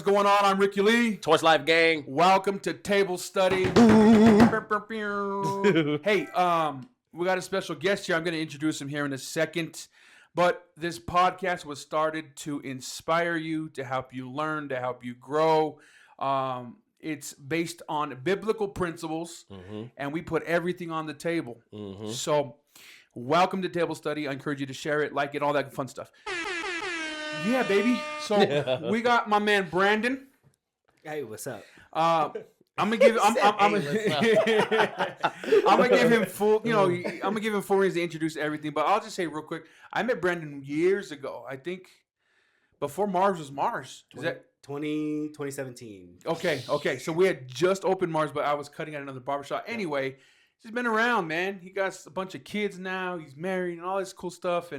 going on? I'm Ricky Lee. Torch Life Gang. Welcome to Table Study. Hey, we got a special guest here. I'm going to introduce him here in a second. But this podcast was started to inspire you, to help you learn, to help you grow. It's based on biblical principles, and we put everything on the table. So, welcome to Table Study. I encourage you to share it, like it, all that fun stuff. Yeah, baby. So we got my man Brandon. Hey, what's up? I'm gonna give I'm gonna give him full. I'm gonna give him 4 minutes to introduce everything. But I'll just say real quick. I met Brandon years ago. I think before Mars was Mars. Is that 2017? Okay. So we had just opened Mars, but I was cutting at another barbershop. Anyway, he's been around, man. He got a bunch of kids now. He's married and all this cool stuff.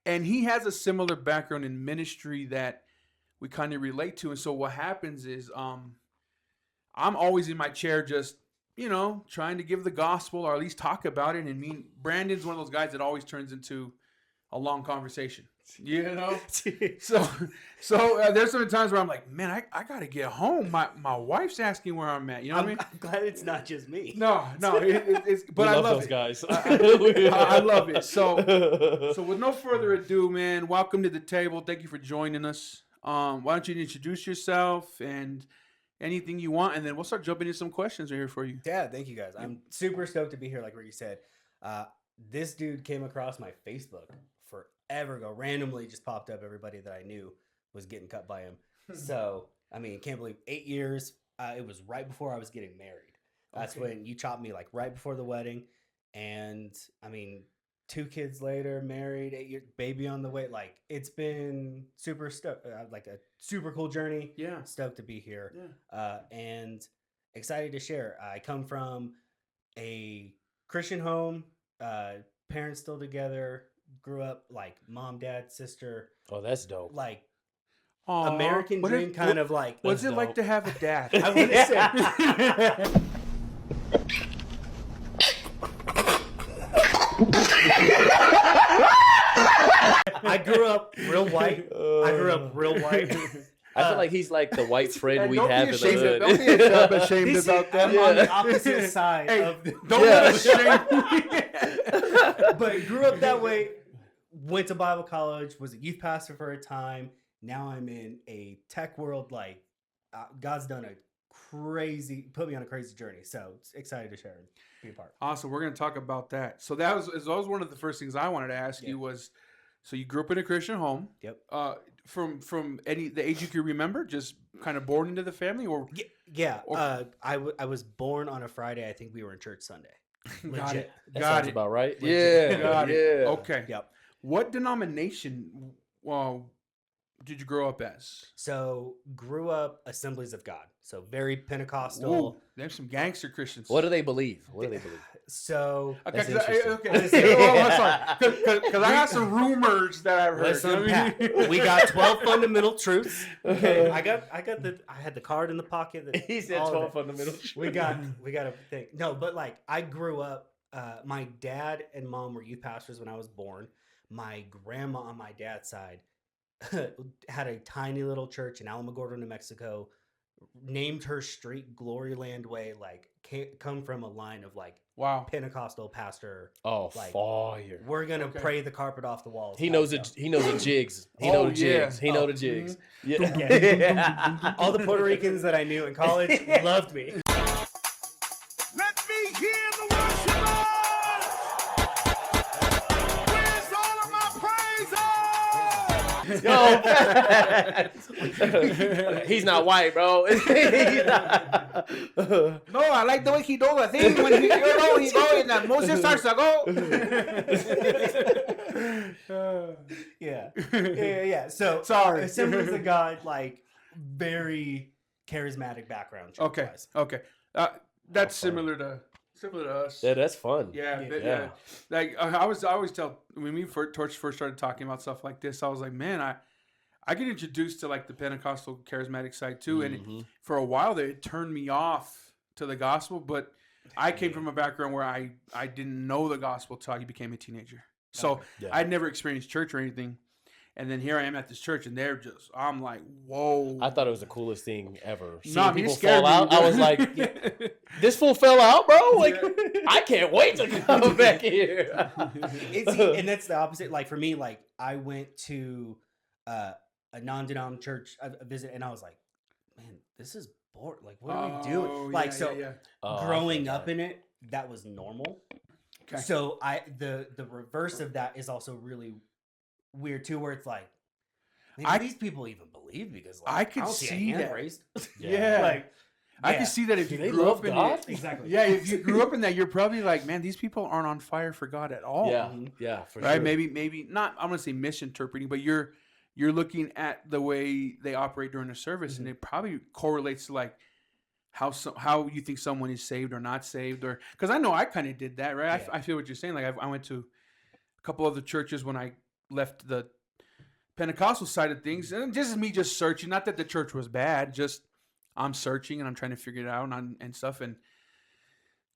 And he has a similar background in ministry that we kind of relate to. And so what happens is I'm always in my chair just, trying to give the gospel or at least talk about it. And Brandon's one of those guys that always turns into a long conversation. So there's some times where I'm like, man, I got to get home. My wife's asking where I'm at. You know what I mean? I'm glad it's not just me. No. But I love those guys. I love it. So with no further ado, man, welcome to the table. Thank you for joining us. Why don't you introduce yourself and anything you want, and then we'll start jumping into some questions right here for you. Yeah, thank you guys. I'm super stoked to be here. Like Ricky said, this dude came across my Facebook forever ago. Randomly just popped up. Everybody that I knew was getting cut by him. So, can't believe 8 years. It was right before I was getting married. That's when you chopped me like right before the wedding. And 2 kids later, married, 8 years, baby on the way. Like, it's been super like a super cool journey. Yeah. Stoked to be here. Yeah. And excited to share. I come from a Christian home, parents still together, grew up like mom, dad, sister. Oh, that's dope. Like, Aww. American dream kind of like. What's it like to have a dad? I want to say. I grew up real white. I feel like he's like the white friend we don't have be in the ashamed hood. Don't be ashamed about that. I'm on the opposite side of the. Don't let us shame. But grew up that way. Went to Bible college. Was a youth pastor for a time. Now I'm in a tech world. Like, God's done put me on a crazy journey. So excited to share and be a part. Awesome. We're going to talk about that. So that was one of the first things I wanted to ask you was, so you grew up in a Christian home. Yep. From the age you can remember, just kind of born into the family, or yeah. I was born on a Friday. I think we were in church Sunday. Got it. That Got sounds it. about right. Legit. Yeah. Got yeah. it. Okay. Yep. What denomination did you grow up as? So grew up Assemblies of God. So very Pentecostal. Ooh, there's some gangster Christians. What do they believe? So That's Because interesting. I got some rumors that I've heard. listen, Pat, we got 12 fundamental truths. Okay, I had the card in the pocket. He said all of 12 it. fundamental. We got everything. No, but like I grew up. My dad and mom were youth pastors when I was born. My grandma on my dad's side had a tiny little church in Alamogordo, New Mexico. Named her street Gloryland Way. Like, come from a line of like Pentecostal pastor. Oh, like, fire! We're gonna pray the carpet off the walls. He knows it. He knows the jigs. He Oh, knows the jigs. yeah. He knows the jigs. Yeah. Okay. All the Puerto Ricans that I knew in college loved me. Let me hear the worshipers. Where's all of my praise? Yo, he's not white, bro. He's not. No, I like the way he does the thing when he go and the Moses starts to go. Yeah. So Sorry. Assemblies of God, like very charismatic background. Okay. church-wise. Okay. That's fun. similar to us. Yeah, that's fun. Yeah. Like I always tell when we first started talking about stuff like this, I was like, man, I get introduced to like the Pentecostal charismatic side too, and for a while there, it turned me off to the gospel. But I came from a background where I didn't know the gospel till I became a teenager, so I'd never experienced church or anything. And then here I am at this church, and they're just, I'm like, whoa. I thought it was the coolest thing ever. Seeing Nah, I mean, it people scared fall out, me, I was dude. like, this fool fell out, bro. Like, I can't wait to come back here. See, and that's the opposite. Like for me, like I went to a non-denom church a visit, and I was like, man, this is boring. Like, what are we doing? Oh, Like, yeah, so yeah. Oh, I growing feel up that. in it, that was normal. Okay. So the reverse of that is also really weird too, where it's like, man, I- do these people even believe? Because like, I could don't see see a hand that. raised. Yeah. like I yeah. can see that if Do you they grew love up in God? it. Exactly. Yeah, if you grew up in that, you're probably like, man, these people aren't on fire for God at all. Yeah, Mhm. yeah, for Right? sure. Maybe not. I'm gonna say misinterpreting, but you're looking at the way they operate during the service, and it probably correlates to like how you think someone is saved or not saved, or because I know I kind of did that, right? Yeah. I feel what you're saying. Like I went to a couple other churches when I left the Pentecostal side of things, and just me just searching. Not that the church was bad, just I'm searching and I'm trying to figure it out and stuff. And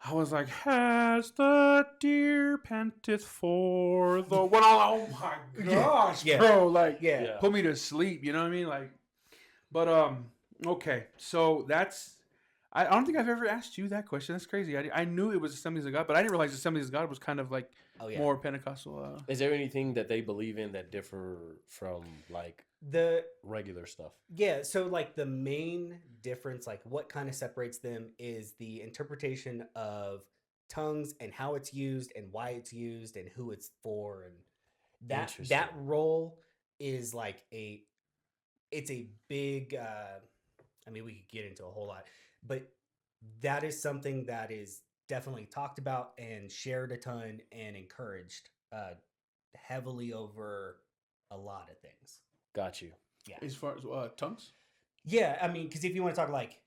I was like, "Has the deer panteth for the what?" Oh my gosh, Yeah. bro! Like, Yeah. Yeah. put me to sleep. You know what I mean? Like, but okay. So that's. I don't think I've ever asked you that question. That's crazy. I knew it was Assemblies of God, but I didn't realize Assemblies of God was kind of like Oh yeah. more Pentecostal. Is there anything that they believe in that differ from like The regular stuff? Yeah, so like the main difference, like what kind of separates them is the interpretation of tongues and how it's used and why it's used and who it's for, and that Interesting. role is like it's a big I mean we could get into a whole lot, but that is something that is definitely talked about and shared a ton and encouraged heavily over a lot of things. Got you. As far as tongues. Yeah, I mean, because if you want to talk like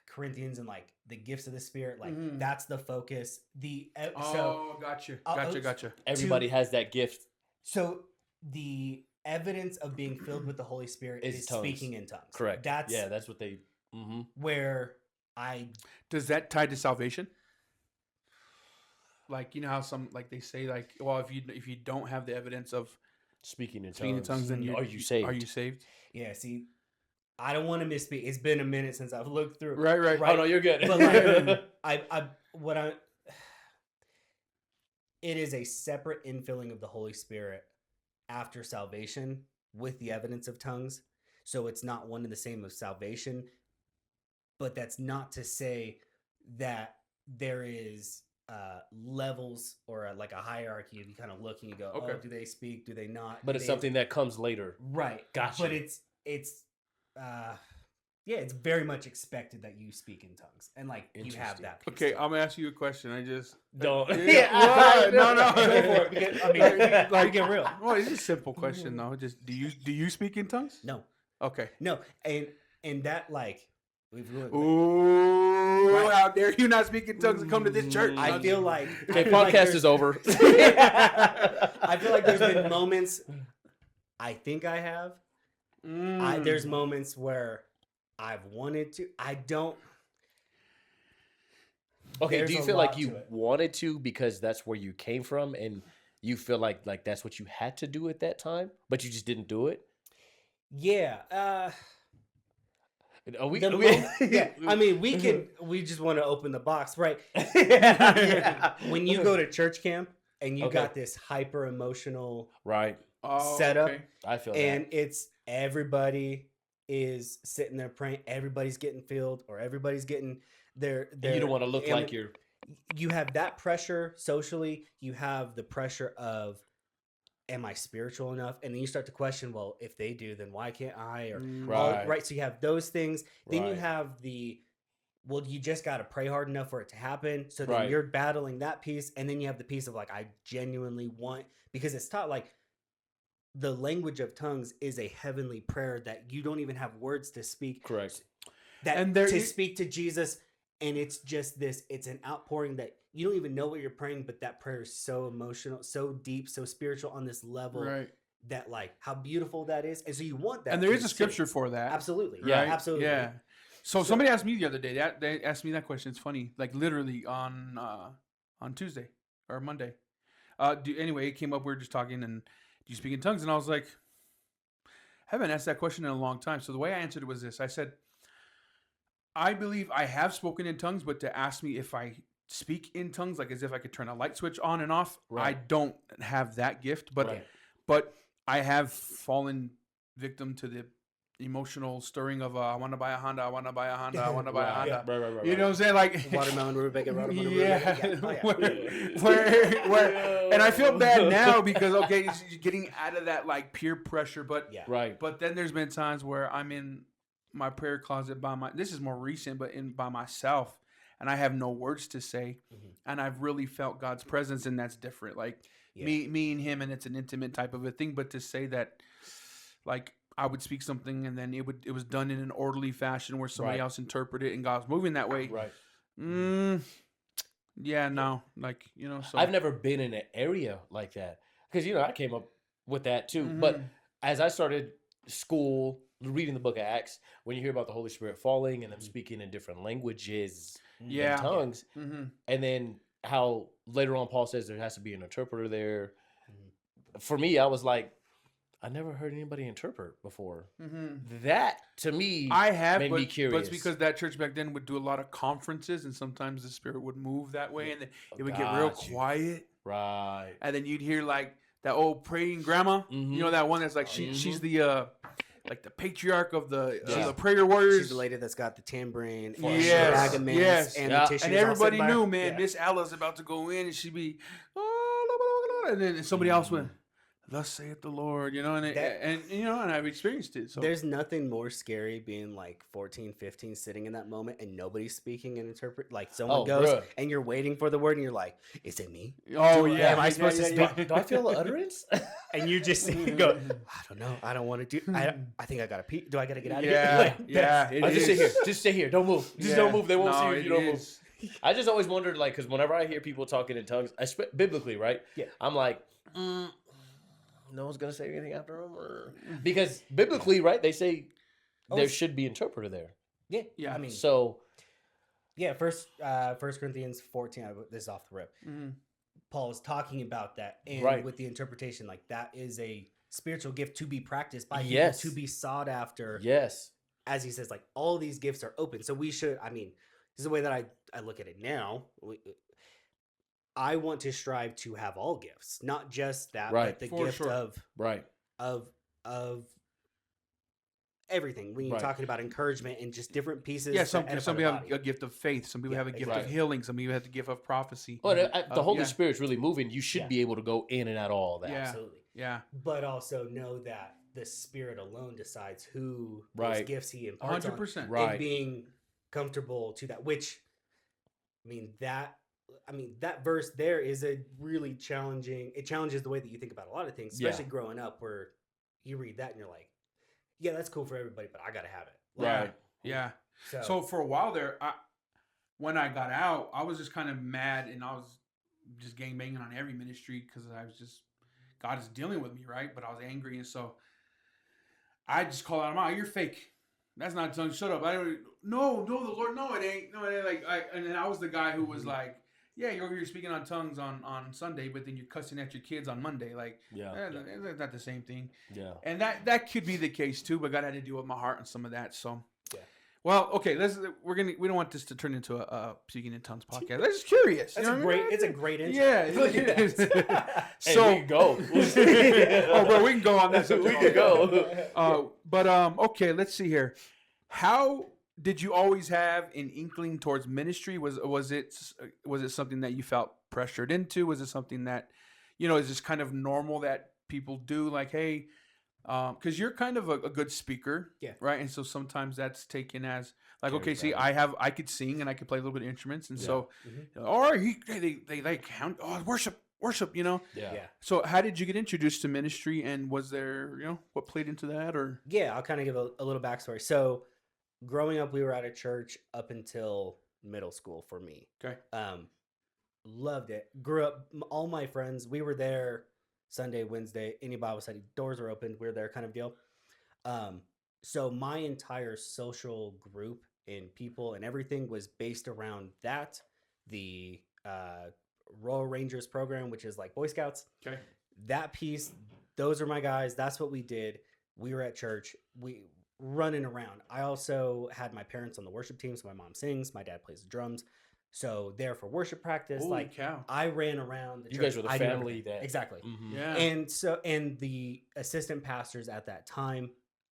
Corinthians and like the gifts of the Spirit, like Mhm. that's the focus. So Oh, gotcha, gotcha. Everybody has that gift. so the evidence of being filled with the Holy Spirit Is is tongues. speaking in tongues. Correct. That's That's what they. Mm-hmm. where I Does that tie to salvation? Like, you know how some like they say like, well, if you don't have the evidence of Speaking in speaking in tongues, then are you saved? Are you saved? yeah see, I don't want to misspeak. It's been a minute since I've looked through. Right. Oh no, you're good. But like it is a separate infilling of the Holy Spirit after salvation with the evidence of tongues. So it's not one and the same of salvation, but that's not to say that there is levels or like a hierarchy of you kind of look and you go, Okay. oh, do they speak? Do they not? But Do it's they- something that comes later. right. Gotcha. But it's yeah, it's very much expected that you speak in tongues and like you have Interesting. that. piece Okay, to it. I'm gonna ask you a question. I just Don't. Yeah, no. Go for it. Because, I mean, like get real. Well, it's a simple question though. Just do you speak in tongues? No, Okay. no, and that like we've ruined. Ooh, Right. out there, you not speaking tongues and come to this church. I feel like Okay, I feel like podcast there's- is over. I feel like there's been moments. I think I have. There's moments where I've wanted to. I don't. Okay, There's do you a feel like lot you to it. wanted to because that's where you came from, and you feel like that's what you had to do at that time, but you just didn't do it? Yeah. Are we? The are we- mo- yeah. I mean, we can. We just want to open the box, right? Yeah. When you go to church camp and you Okay. got this hyper emotional Right, setup, Okay. I feel and it's everybody is sitting there praying, everybody's getting filled, or everybody's getting their. that. And you don't want to look and like you're. You have that pressure socially. You have the pressure of, am I spiritual enough? And then you start to question, well, if they do, then why can't I? Or Right. right. So you have those things. Then you Right. have the, well, you just got to pray hard enough for it to happen. So then Right. you're battling that piece. And then you have the piece of like, I genuinely want, because it's taught like the language of tongues is a heavenly prayer that you don't even have words to speak. Correct. That And there to is- speak to Jesus. And it's just this, it's an outpouring that you don't even know what you're praying, but that prayer is so emotional, so deep, so spiritual on this level Right. that like how beautiful that is. And so you want that. And there is piece a too. scripture for that. Absolutely. Yeah, Right? absolutely. Yeah. So somebody asked me the other day. They asked me that question. It's funny, like literally on Tuesday or Monday. Anyway, it came up. We were just talking, and you speak in tongues? And I was like, I haven't asked that question in a long time. So the way I answered it was this. I said, I believe I have spoken in tongues, but to ask me if I speak in tongues, like as if I could turn a light switch on and off, I Right. don't have that gift. But Right. but I have fallen victim to the emotional stirring of I want to buy a Honda, I want to buy a Honda, I want to buy a Right. Honda. Right. You know what I'm saying? Like Watermelon Rubik and watermelon yeah, Rubik. Oh, yeah. where, and I feel bad now because okay, you're getting out of that like peer pressure, but Yeah. Right. but then there's been times where I'm in my prayer closet this is more recent, but by myself, and I have no words to say, Mhm. and I've really felt God's presence, and that's different. Like Yeah. me and him, and it's an intimate type of a thing. But to say that, like I would speak something, and then it was done in an orderly fashion where somebody Right. else interpreted, and God's moving that way. Right. Yeah, no, like So I've never been in an area like that because I came up with that too. But Mhm. as I started school, reading the book of Acts, when you hear about the Holy Spirit falling and them speaking in different languages, Yeah. and tongues, Mhm. and then how later on Paul says there has to be an interpreter there. Mhm. For me, I was like, I never heard anybody interpret before. Mhm. That to me, I have, made but, me but it's curious. because that church back then would do a lot of conferences, and sometimes the spirit would move that way, and then it would get real Got you. quiet, Right. and then you'd hear like that old praying grandma. Mhm. You know that one that's like she's the like the patriarch of the Yeah. the prayer warriors. She's the lady that's got the tambourine, Yes, the bag of mints, yes. and Yeah. the tissue. And everybody knew, man, Miss Alla's about to go in, and she'd be, and then somebody else went, "Thus saith the Lord," and That- and I've experienced it. So There's nothing more scary being like 14, 15, sitting in that moment and nobody's speaking and interpret. Like someone Oh, goes bruh. and you're waiting for the word and you're like, is it me? oh Do- yeah, am I supposed to speak? Do I feel the utterance? And you just go, I don't know. I don't want to do. I think I gotta pee. Do I gotta get out of Yeah, here? Like, yeah. it I just sit here. is. Just stay here. Don't move. Just Yeah. don't move. They won't see No, you if you it don't move. is. I just always wondered, like, because whenever I hear people talking in tongues, biblically, right? Yeah. I'm like, no one's gonna say anything after them, because biblically, right? They say Oh, there it's- should be interpreter there. Yeah. Yeah. I mean, So yeah. First Corinthians 14. This is off the rip. Mhm. Paul is talking about that, and Right. with the interpretation, like that is a spiritual gift to be practiced by Yes. people, to be sought after. yes, As he says, like all these gifts are open. So we should. I mean, this is the way that I look at it now. I want to strive to have all gifts, not just that, Right. but the For gift sure. right, of everything. When you're Right. talking about encouragement and just different pieces. Yeah, to some edify the people have body. a gift of faith. Some people Yeah, have a gift exactly. of healing. Some people have the gift of prophecy. but the Holy yeah. Spirit's really moving. You should Yeah. be able to go in and out of all that. Yeah. Absolutely. Yeah, But also know that the Spirit alone decides who those Right. gifts he imparts on, 100%. Right. and being comfortable to that. Which, I mean that verse there is a really challenging. It challenges the way that you think about a lot of things, Yeah. especially growing up, where you read that and you're like, "Yeah, that's cool for everybody, but I gotta have it." Right. Yeah. So, So for a while there, when I got out, I was just kind of mad, and I was just gang banging on every ministry because I was just God is dealing with me, right? But I was angry, and so I just called out, "You're fake. That's not tongue. Shut up. I don't. No, the Lord. No, it ain't. No, it ain't." And then I was the guy who was like, "Yeah, you're over here speaking on tongues on Sunday, but then you're cussing at your kids on Monday. Like, Yeah, that's not the same thing." yeah. And that could be the case too, but God had to deal with my heart and some of that. So, Yeah. Well, okay, we don't want this to turn into a speaking in tongues podcast. I'm just curious. that's you know a what I great. mean? It's a great intro. Yeah, Look at it is. that. Hey, So we can go. oh, bro, we can go on that. We subject can all day. go. But okay, let's see here. How did you always have an inkling towards ministry? Was it something that you felt pressured into? Was it something that is just kind of normal that people do? Like, hey, because you're kind of a good speaker, Yeah. right? And so sometimes that's taken as like, Carry okay, see, value. I could sing and I could play a little bit of instruments, and Yeah. so, Mhm. or they like count, worship, Yeah. Yeah. So how did you get introduced to ministry, and was there, what played into that, or? Yeah, I'll kind of give a little backstory. So, growing up, we were at a church up until middle school for me. Okay. Loved it. Grew up, all my friends, we were there Sunday, Wednesday, any Bible study, doors are open, we're there kind of deal. So, my entire social group and people and everything was based around that. The Royal Rangers program, which is like Boy Scouts, Okay. that piece, those are my guys. That's what we did. We were at church. We running around. I also had my parents on the worship team. So my mom sings, my dad plays the drums. So there for worship practice. Holy like cow. I ran around the You church. guys were the I knew family everything. that Exactly. Mhm. Yeah. And the assistant pastors at that time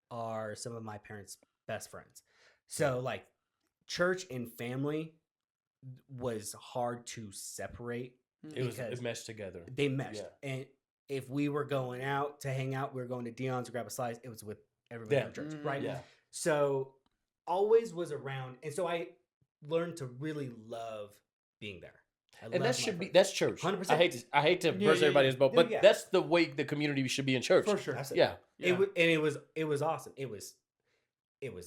are some of my parents' best friends. So like church and family was hard to separate. It was because it meshed together. They meshed. Yeah. And if we were going out to hang out, we were going to Dion's to grab a slice, it was with everybody Yeah. in church, Mm, right? Yeah. So always was around. And so I learned to really love being there. I And loved that my should be friends. that's church. 100%. I hate to Yeah, burst yeah, everybody's boat, but Yeah. that's the way the community should be in church. For sure. Absolutely. Yeah. Yeah. It was awesome. It was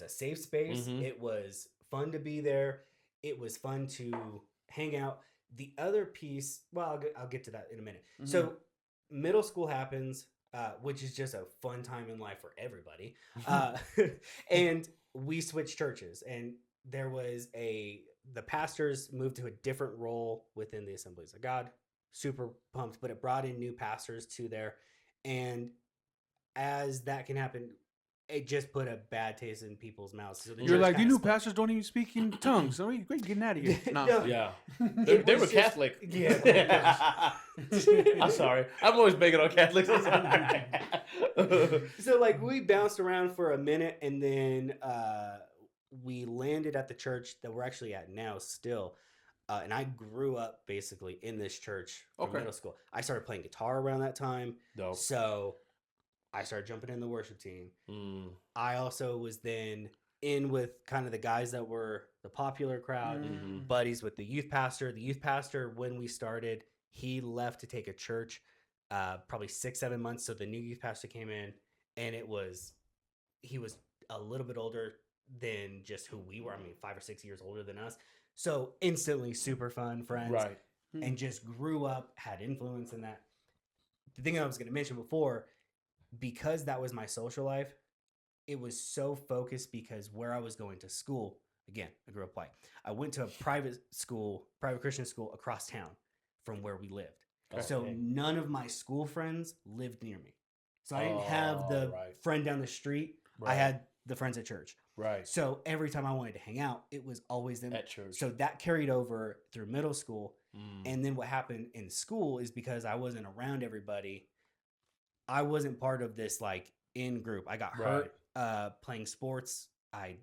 a safe space. Mhm. It was fun to be there. It was fun to hang out. The other piece, well, I'll get to that in a minute. Mm-hmm. So middle school happens, which is just a fun time in life for everybody. And we switched churches, and there was the pastors moved to a different role within the Assemblies of God. Super pumped, but it brought in new pastors to there. And as that can happen, it just put a bad taste in people's mouths. So the You're church like, you kinda new split. pastors don't even speak in tongues. So we're getting out of here. Nah. No. Yeah. It They was were just- Catholic. Yeah. I'm sorry. I'm always banging on Catholics. I'm sorry. So like we bounced around for a minute, and then we landed at the church that we're actually at now still. And I grew up basically in this church from Okay. middle school. I started playing guitar around that time. Dope. So I started jumping in the worship team. Mm, I also was then in with kind of the guys that were the popular crowd, Mhm. buddies with the youth pastor. The youth pastor, when we started, he left to take a church probably 6-7 months. So the new youth pastor came in, and he was a little bit older than just who we were. I mean, 5 or 6 years older than us. So instantly super fun friends. right. And just grew up, had influence in that. The thing I was going to mention before, because that was my social life, it was so focused because where I was going to school, again, I grew up white. I went to a private Christian school across town from where we lived. So Okay. none of my school friends lived near me. So I didn't have the Oh, right. friend down the street. I Right. had the friends at church. Right. So every time I wanted to hang out, it was always them. At church. So that carried over through middle school. Mm. And then what happened in school is because I wasn't around everybody, I wasn't part of this like in group. I got hurt playing sports. I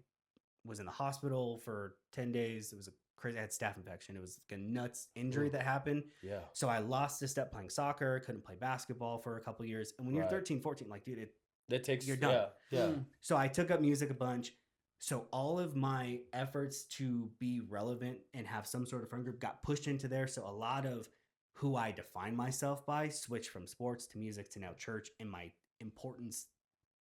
was in the hospital for 10 days. It was a crazy. I had staph infection. It was like a nuts injury Ooh. that happened. Yeah. So I lost a step playing soccer. Couldn't play basketball for a couple years. And when you're Right. 13, 14, like, dude, That takes You're done. Yeah. Yeah. Mm. so I took up music a bunch. So all of my efforts to be relevant and have some sort of friend group got pushed into there. So a lot of who I define myself by switched from sports to music to now church, and my importance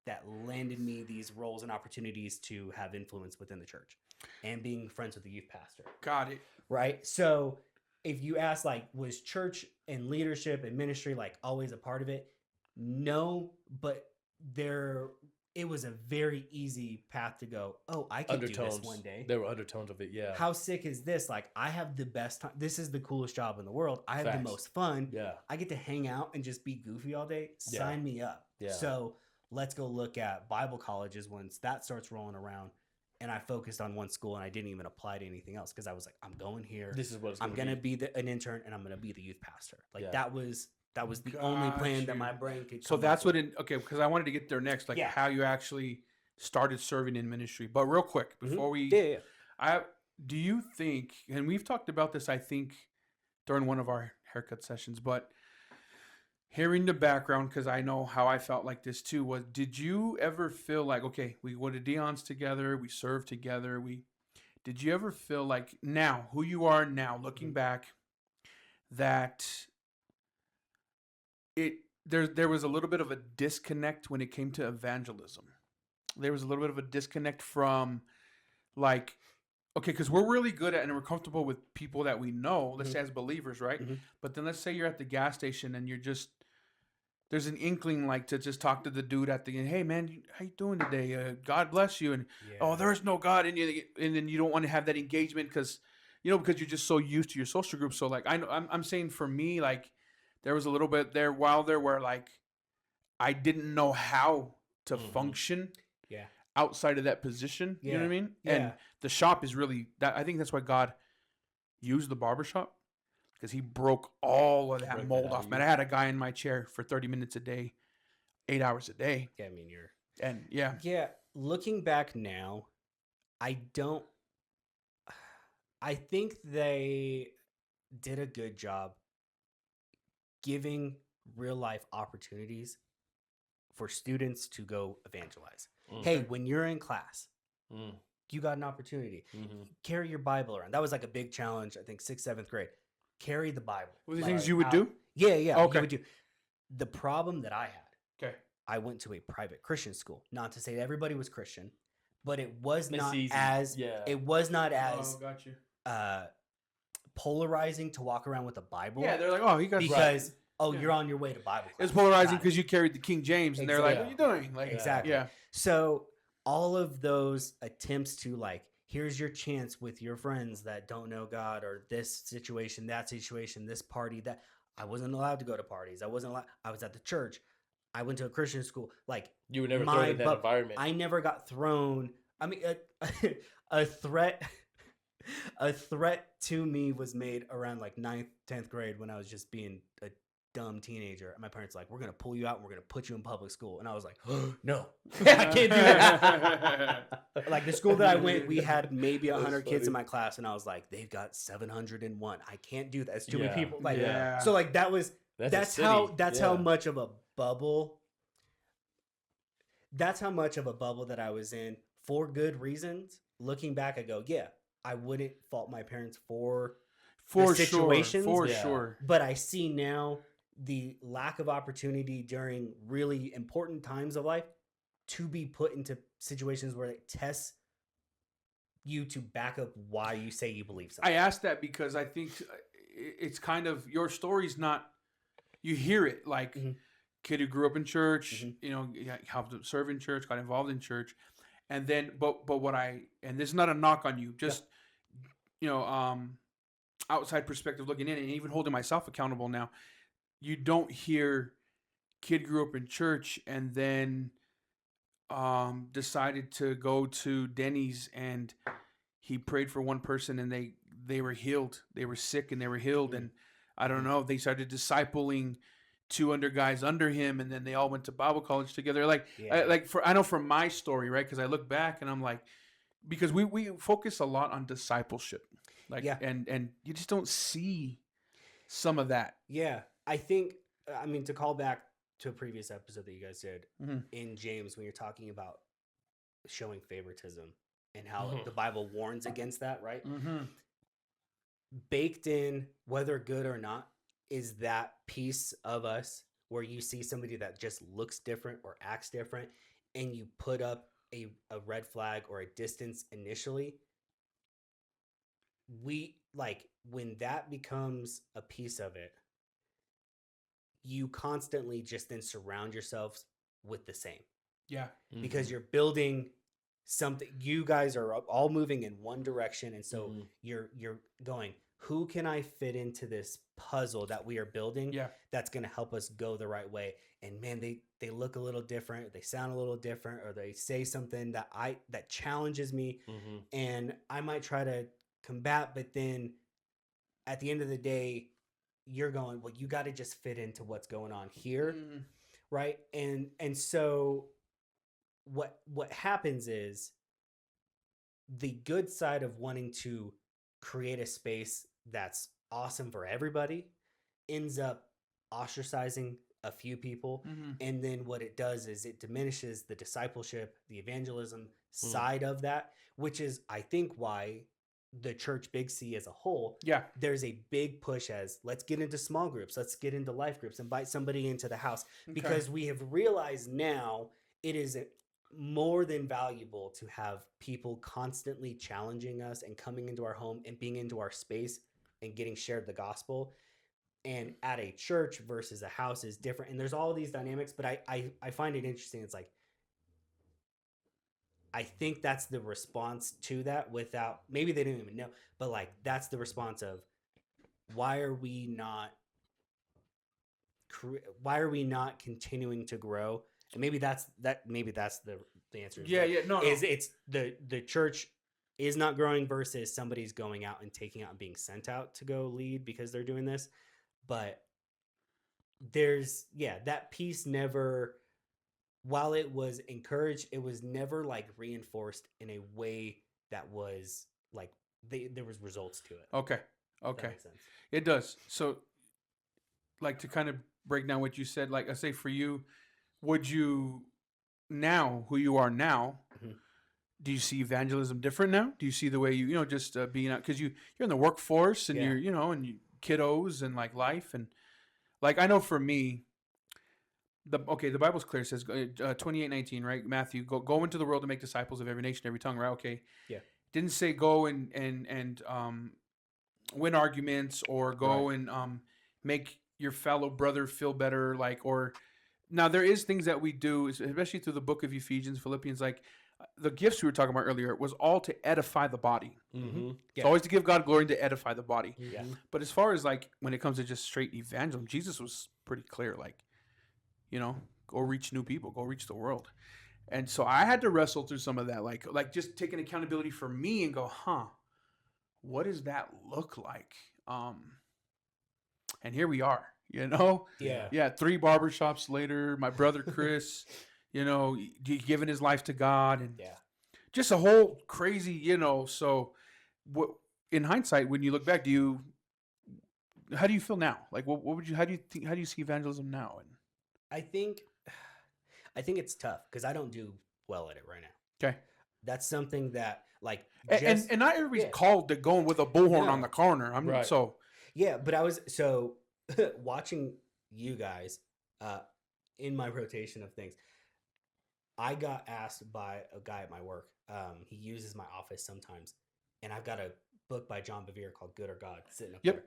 that landed me these roles and opportunities to have influence within the church and being friends with the youth pastor. Got it. Right. So if you ask, like, was church and leadership and ministry like always a part of it? No, but it was a very easy path to go, oh, I could do Undertones. this one day. There were undertones of it. Yeah. How sick is this? Like, I have the best time. This is the coolest job in the world. I have Facts. the most fun. Yeah. I get to hang out and just be goofy all day. Yeah. Sign me up. Yeah. So let's go look at Bible colleges once that starts rolling around. And I focused on one school, and I didn't even apply to anything else because I was like, I'm going here. This is what it's I'm gonna gonna be an intern, and I'm gonna be the youth pastor. Like Yeah. that was the only plan Got that you. my brain could. So come that's up what okay, because I wanted to get there next, like Yeah. how you actually started serving in ministry. But real quick, with. before we Yeah. do you think, and we've talked about this, I think, during one of our haircut sessions, but hearing the background, because I know how I felt like this too, was did you ever feel like, okay, we went to Dion's together, we served together, did you ever feel like now, who you are now, looking back, that there was a little bit of a disconnect when it came to evangelism? There was a little bit of a disconnect from like, okay, because we're really good at and we're comfortable with people that we know, let's say as believers, right? Mhm. But then let's say you're at the gas station and you're just, there's an inkling like to just talk to the dude at the end, hey man, how you doing today? God bless you. And oh, there's no God in you, and then you don't want to have that engagement because you're just so used to your social group. So like I know I'm saying for me, like there was a little bit there while there where like I didn't know how to Mhm. function Yeah. outside of that position. You know what I Yeah. mean? Yeah. And the shop is really that. I think that's why God used the barbershop, because he broke all of that Broke that mold out off. of Man, you. I had a guy in my chair for 30 minutes a day, 8 hours a day, Yeah. I mean, you're. and yeah, Yeah. Looking back now, I don't. I think they did a good job giving real life opportunities for students to go evangelize. Hey, when you're in class, Mm. you got an opportunity. Mhm. Carry your Bible around. That was like a big challenge, I think, 6th, 7th grade. Carry the Bible. were the Like, things you would out- do? Yeah, yeah. Okay. You would do. The problem that I had, Okay. I went to a private Christian school. Not to say that everybody was Christian, but it was It's not easy. as Yeah. it was not as got you. polarizing to walk around with a Bible. Yeah, they're like, oh, he got because Yeah. you're on your way to Bible class. It's polarizing Got it. because you carried the King James, and they're like, "What are you doing?" Like, Exactly. Yeah. So all of those attempts to like, here's your chance with your friends that don't know God, or this situation, that situation, this party, that I wasn't allowed to go to parties. I wasn't allowed. I was at the church. I went to a Christian school. Like, You were never my thrown in that bu- environment. I never got thrown. I mean, a threat. A threat to me was made around like 9th, 10th grade when I was just being a dumb teenager. And my parents were like, we're going to pull you out and we're going to put you in public school. And I was like, no, I can't do that. Like the school that I went, we had maybe 100 kids in my class. And I was like, they've got 701. I can't do that. It's too many Yeah. people. Like, Yeah. so like that was, a that's city. how Yeah. much of a bubble. That's how much of a bubble that I was in for good reasons. Looking back, I go, yeah, I wouldn't fault my parents for For situations, sure. For yeah. sure. but I see now the lack of opportunity during really important times of life to be put into situations where it tests you to back up why you say you believe something. I asked that because I think it's kind of your story's not. You hear it like Mhm. kid who grew up in church, Mhm. you know, helped serve in church, got involved in church, and then but what I and this is not a knock on you, just you know, outside perspective looking in, and even holding myself accountable now. You don't hear kid grew up in church and then decided to go to Denny's, and he prayed for one person and they were healed. They were sick and they were healed. And I don't know, they started discipling two under guys under him, and then they all went to Bible college together. Like Yeah. I know from my story, right? Because I look back and I'm like, because we focus a lot on discipleship, like Yeah. and you just don't see some of that. Yeah, I think, I mean, to call back to a previous episode that you guys did Mhm. in James, when you're talking about showing favoritism and how Mhm. the Bible warns against that, right? Mm-hmm. Baked in, whether good or not, is that piece of us where you see somebody that just looks different or acts different, and you put up a red flag or a distance initially. We like when that becomes a piece of it, you constantly just then surround yourselves with the same, Yeah. because you're building something. You guys are all moving in one direction, and so Mhm. you're going, who can I fit into this puzzle that we are building Yeah. that's going to help us go the right way? And man, they look a little different, they sound a little different, or they say something that challenges me, Mhm. and I might try to combat, but then at the end of the day, you're going, well, you got to just fit into what's going on here, Mm. right? And so what happens is the good side of wanting to create a space that's awesome for everybody ends up ostracizing a few people. Mm-hmm. And then what it does is it diminishes the discipleship, the evangelism side of that, which is, I think, why the church Big C as a whole, Yeah. there's a big push as let's get into small groups, let's get into life groups, invite somebody into the house, because we have realized now it is more than valuable to have people constantly challenging us and coming into our home and being into our space and getting shared the gospel. And at a church versus a house is different. And there's all these dynamics, but I find it interesting. It's like, I think that's the response to that, without, maybe they didn't even know, but like, that's the response of, why are we not why are we not continuing to grow? And maybe that's the answer. Yeah, yeah, no, no. Is it's the church is not growing versus somebody's going out and taking out and being sent out to go lead because they're doing this. But there's that piece never, while it was encouraged, it was never like reinforced in a way that was like there was results to it. Okay. If Okay. that makes sense. It does. So, like, to kind of break down what you said, like I say for you, would you now, who you are now, Mhm. do you see evangelism different now? Do you see the way you just being out, because you're in the workforce and Yeah. you're and you kiddos and like life, and like I know for me, the Bible's clear. It says 28:19, right? Matthew, go into the world and make disciples of every nation, every tongue, right? Okay. Yeah. Didn't say go and win arguments or go and make your fellow brother feel better, like, or now there is things that we do, especially through the book of Ephesians, Philippians, like the gifts we were talking about earlier was all to edify the body. Mm-hmm. It's always to give God glory and to edify the body. Yeah. But as far as like when it comes to just straight evangelism, Jesus was pretty clear, like, go reach new people, go reach the world. And so I had to wrestle through some of that, like just taking accountability for me and go, what does that look like? And here we are, Yeah. Yeah, 3 barbershops later, my brother Chris, giving his life to God, and Yeah. just a whole crazy, so what, in hindsight, when you look back, how do you feel now? Like, what would you, how do you see evangelism now? And I think it's tough because I don't do well at it right now. okay. That's something that like And not everybody's yeah. called to going with a bullhorn No. on the corner. Right. So yeah, but I was watching you guys in my rotation of things. I got asked by a guy at my work. He uses my office sometimes, and I've got a book by John Bevere called "Good or God" sitting up Yep.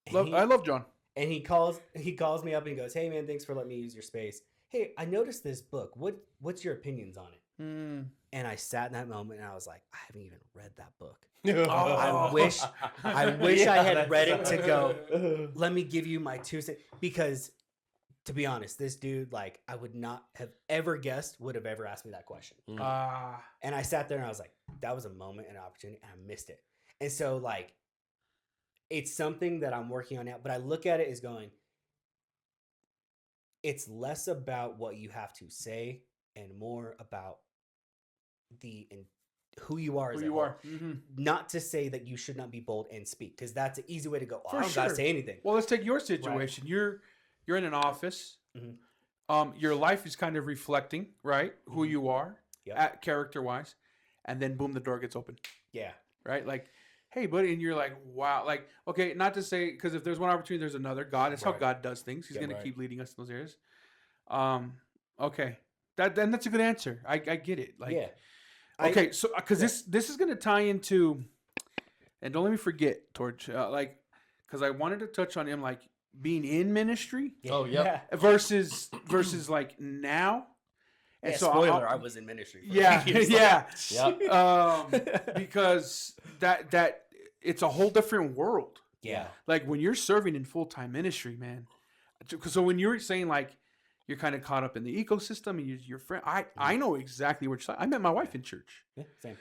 there. And I love John. And he calls me up and he goes, "Hey man, thanks for letting me use your space. Hey, I noticed this book. What's your opinions on it?" And I sat in that moment and I was like, I haven't even read that book. I wish I had read it to go, let me give you my 2 cents. Because to be honest, this dude, like, I would not have ever guessed would have ever asked me that question. And I sat there and I was like, that was a moment and an opportunity, and I missed it. And so, like, it's something that I'm working on now, but I look at it as going, it's less about what you have to say and more about who you are as Who a you whole. are. Mm-hmm. Not to say that you should not be bold and speak, because that's an easy way to go. Oh, For I don't gotta sure. say anything. Well, let's take your situation. You're in an office. Mhm. Your life is kind of reflecting, right, who Mhm. you are, Yep. character wise, and then boom, the door gets open, Yeah. right? Like, hey, buddy, and you're like, wow, like, okay, not to say, because if there's one opportunity, there's another. God, that's how Right. God does things. He's Yeah, going to right. keep leading us in those areas. Okay, that's a good answer. I get it. Like, Yeah. okay, so because this is going to tie into, and don't let me forget, Torch, like, because I wanted to touch on him, like, being in ministry Oh, yep. versus like now. And Yeah, so spoiler, I was in ministry. For yeah, years. yeah. Yep. Because that it's a whole different world. Yeah. Like when you're serving in full-time ministry, man. So when you're saying like you're kind of caught up in the ecosystem and your friend, I know exactly what you're saying. I met my wife in church, Yeah, same.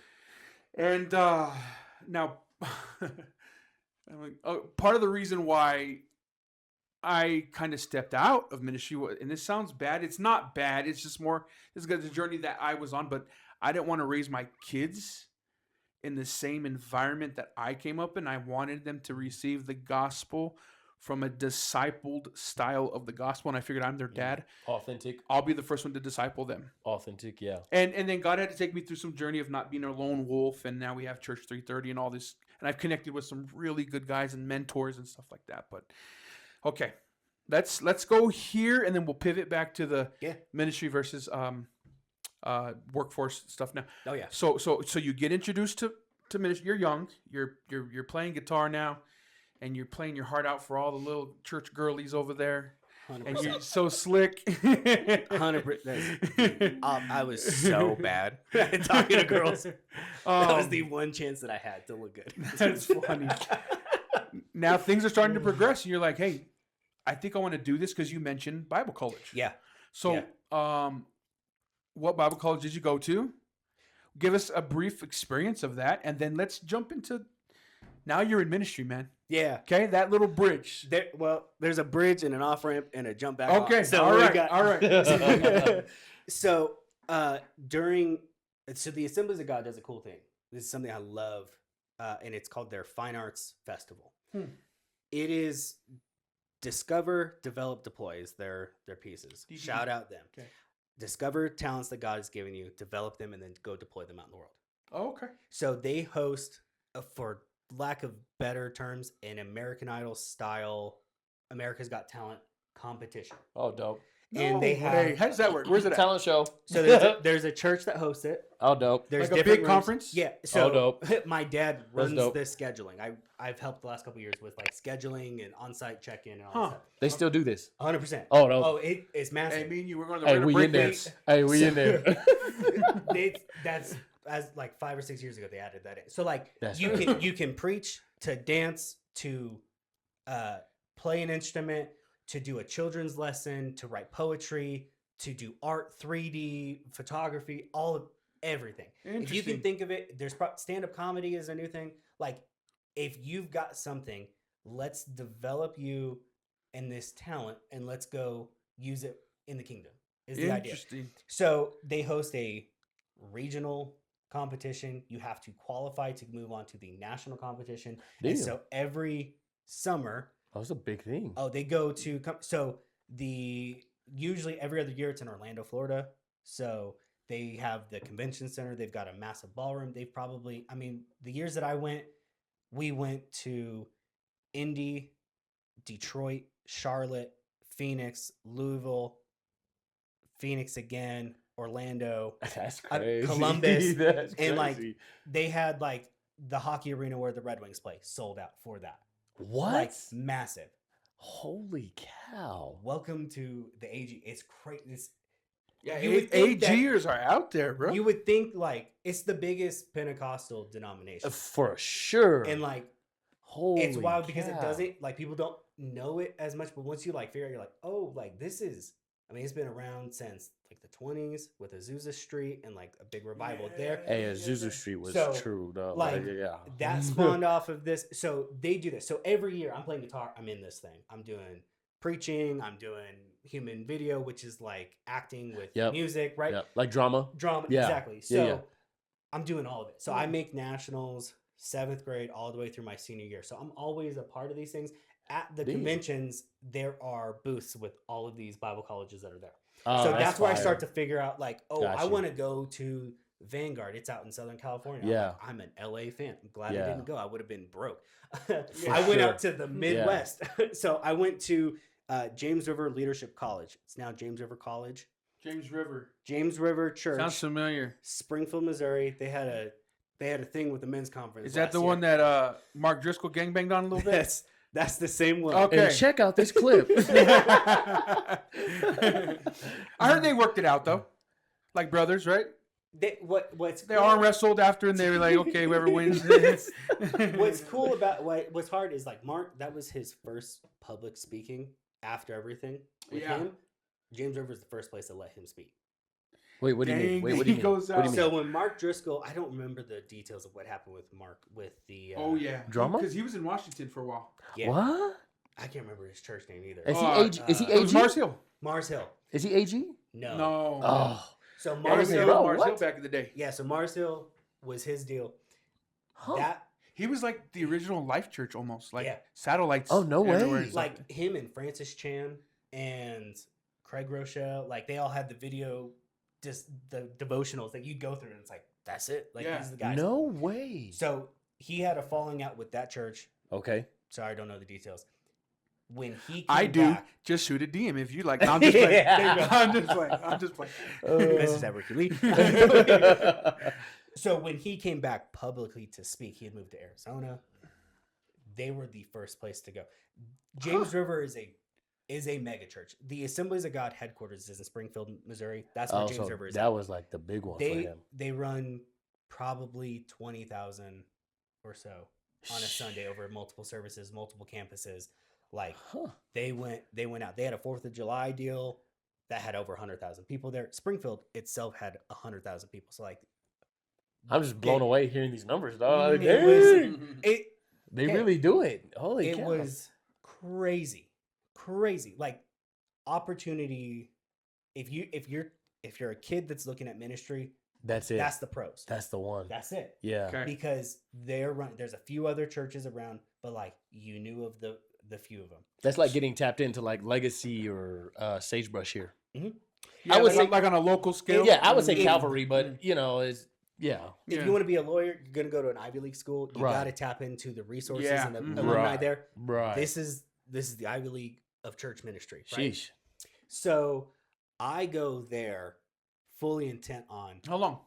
and now I'm like, part of the reason why I kind of stepped out of ministry, and this sounds bad. It's not bad. It's just more, this is the journey that I was on, but I didn't want to raise my kids in the same environment that I came up in. I wanted them to receive the gospel from a discipled style of the gospel, and I figured I'm their dad. Authentic. I'll be the first one to disciple them. Authentic, yeah. And then God had to take me through some journey of not being a lone wolf, and now we have Church 330 and all this. And I've connected with some really good guys and mentors and stuff like that. But okay, let's go here, and then we'll pivot back to the ministry versus workforce stuff now. Oh yeah. So you get introduced to ministry. You're young. You're playing guitar now, and you're playing your heart out for all the little church girlies over there. 100%. And you're so slick. 100%. I was so bad at talking to girls. That was the one chance that I had to look good. That's funny. Now things are starting to progress, and you're like, hey, I think I want to do this because you mentioned Bible college. Yeah. So, what Bible college did you go to? Give us a brief experience of that, and then let's jump into. Now you're in ministry, man. Yeah. Okay, that little bridge. There's a bridge and an off ramp and a jump back. Okay, off. So all we right, got- all right. So the Assemblies of God does a cool thing. This is something I love, and it's called their Fine Arts Festival. It is discover, develop, deploy is their pieces. DDD. Shout out them. Okay. Discover talents that God has given you, develop them, and then go deploy them out in the world. Oh, okay. So they host, for lack of better terms, an American Idol style America's Got Talent competition. Oh, dope. And they have Hey, how does that work? Where's it at? Talent show. so there's a church that hosts it. Oh, dope. There's Like a different big rooms. conference? Yeah. So dope. my dad runs dope. the scheduling. I've helped the last couple years with like scheduling and on-site check-in and all Huh. that They still do this. stuff. 100%. Oh, no. Oh, it's massive. Hey, me and you, we're going Hey, to we break in there. this. Hey, we in there. That's as like 5 or 6 years ago they added that in. So like That's you right. can you can preach, to dance, to play an instrument, to do a children's lesson, to write poetry, to do art, 3D photography, all of everything. If you Interesting. can think of it, there's stand-up comedy is a new thing. Like if you've got something, let's develop you and this talent and let's go use it in the kingdom. Is the idea. Interesting. So they host a regional competition. You have to qualify to move on to the national competition. Damn. And so every summer, That was a big thing. they go to usually every other year it's in Orlando, Florida. So they have the convention center. They've got a massive ballroom. The years that I went, we went to Indy, Detroit, Charlotte, Phoenix, Louisville, Phoenix again, Orlando. That's crazy. Columbus, That's and, like, crazy. They had like the hockey arena where the Red Wings play sold out for that. What? Like massive. Holy cow. Welcome to the AG. It's crazy. Yeah, You would think that- AGers are out there, bro. You would think like it's the biggest Pentecostal denomination. For sure. And like Holy it's wild because it cow. doesn't like people don't know it as much, but once you like figure out, you're like, oh, like this is. I mean, it's been around since like the 20s with Azusa Street and like a big revival there. Hey, Azusa Street was So, true, though. like, yeah. That spawned off of this. So they do this. So every year I'm playing guitar. I'm in this thing. I'm doing preaching. I'm doing human video, which is like acting with Yep. music, right? Yeah, like drama. Drama. Yeah. Exactly. So Yeah, yeah. I'm doing all of it. So I make nationals 7th grade all the way through my senior year. So I'm always a part of these things. At the Damn. conventions, there are booths with all of these Bible colleges that are there. Oh, So that's where I fire. start to figure out like, oh, I Gotcha. want to go to Vanguard. It's out in Southern California. I'm Yeah. like, I'm an LA fan. I'm glad I Yeah. didn't go. I would have been broke. For I went sure. out to the Midwest. So I went to James River Leadership College. It's now James River College. James River. James River Church, Sounds familiar. Springfield, Missouri. They had a thing with the men's conference. Is that last the year. one that Mark Driscoll gangbanged on a little bit? That's the same one. Okay. And check out this clip. I heard they worked it out though, like brothers, right? What's They cool- arm wrestled after, and they were like, "Okay, whoever wins." What's cool about what's hard is like Mark. That was his first public speaking after everything with Yeah. him. James River is the first place to let him speak. Wait, what do you mean? Dang, Wait, what do you he mean? goes What do you out. mean? So when Mark Driscoll, I don't remember the details of what happened with Mark with the. Oh yeah, Drama? because he was in Washington for a while. Yeah, What? I can't remember his church name either. Is he Oh, AG? Is he It was AG? Mars Hill. Mars Hill. Is he AG? No. No. Oh, So Yeah, Mars he was Hill. bro, Mars Hill what? back in the day. Yeah. So Mars Hill was his deal. huh. That He was like the original Life Church almost, like Yeah. satellites. Oh, no way. everywhere and stuff. like him and Francis Chan and Craig Rochelle, like they all had the video, just the devotionals that you go through, and it's like that's it. Like Yeah. these are the guys. No way. So he had a falling out with that church. Okay. Sorry, I don't know the details. When he came I do. back, Just shoot a DM if you like. No, I'm just playing. Yeah. I'm just playing. I'm just playing. this is Ricky Lee. So when he came back publicly to speak, he had moved to Arizona. They were the first place to go. James River is a mega church. The Assemblies of God headquarters is in Springfield, Missouri. That's where Oh, James so River is. that at. was like the big one for they him. they run probably 20,000 or so on a Sunday over multiple services, multiple campuses. Like Huh. they went out. They had a 4th of July deal that had over 100,000 people there. Springfield itself had 100,000 people. So like I'm just blown They- away hearing these numbers, dog. Like, it was dang, it they hey, really do it. Holy it cow. was crazy. Like opportunity. If you're a kid that's looking at ministry, That's it. that's the pros. That's the one. That's it. Yeah. Okay. Because there's a few other churches around, but like you knew of the few of them. That's like getting tapped into like Legacy or Sagebrush here. Yeah, I would like, say- like on a local scale. Yeah, I would say If- Calvary, but you know, is yeah. If Yeah. you want to be a lawyer, you're gonna go to an Ivy League school. You Right. got to tap into the resources Yeah, and the mhm. alumni Right. there. Right. This is the Ivy League of church ministry. Right? Sheesh. So I go there fully intent on. How long?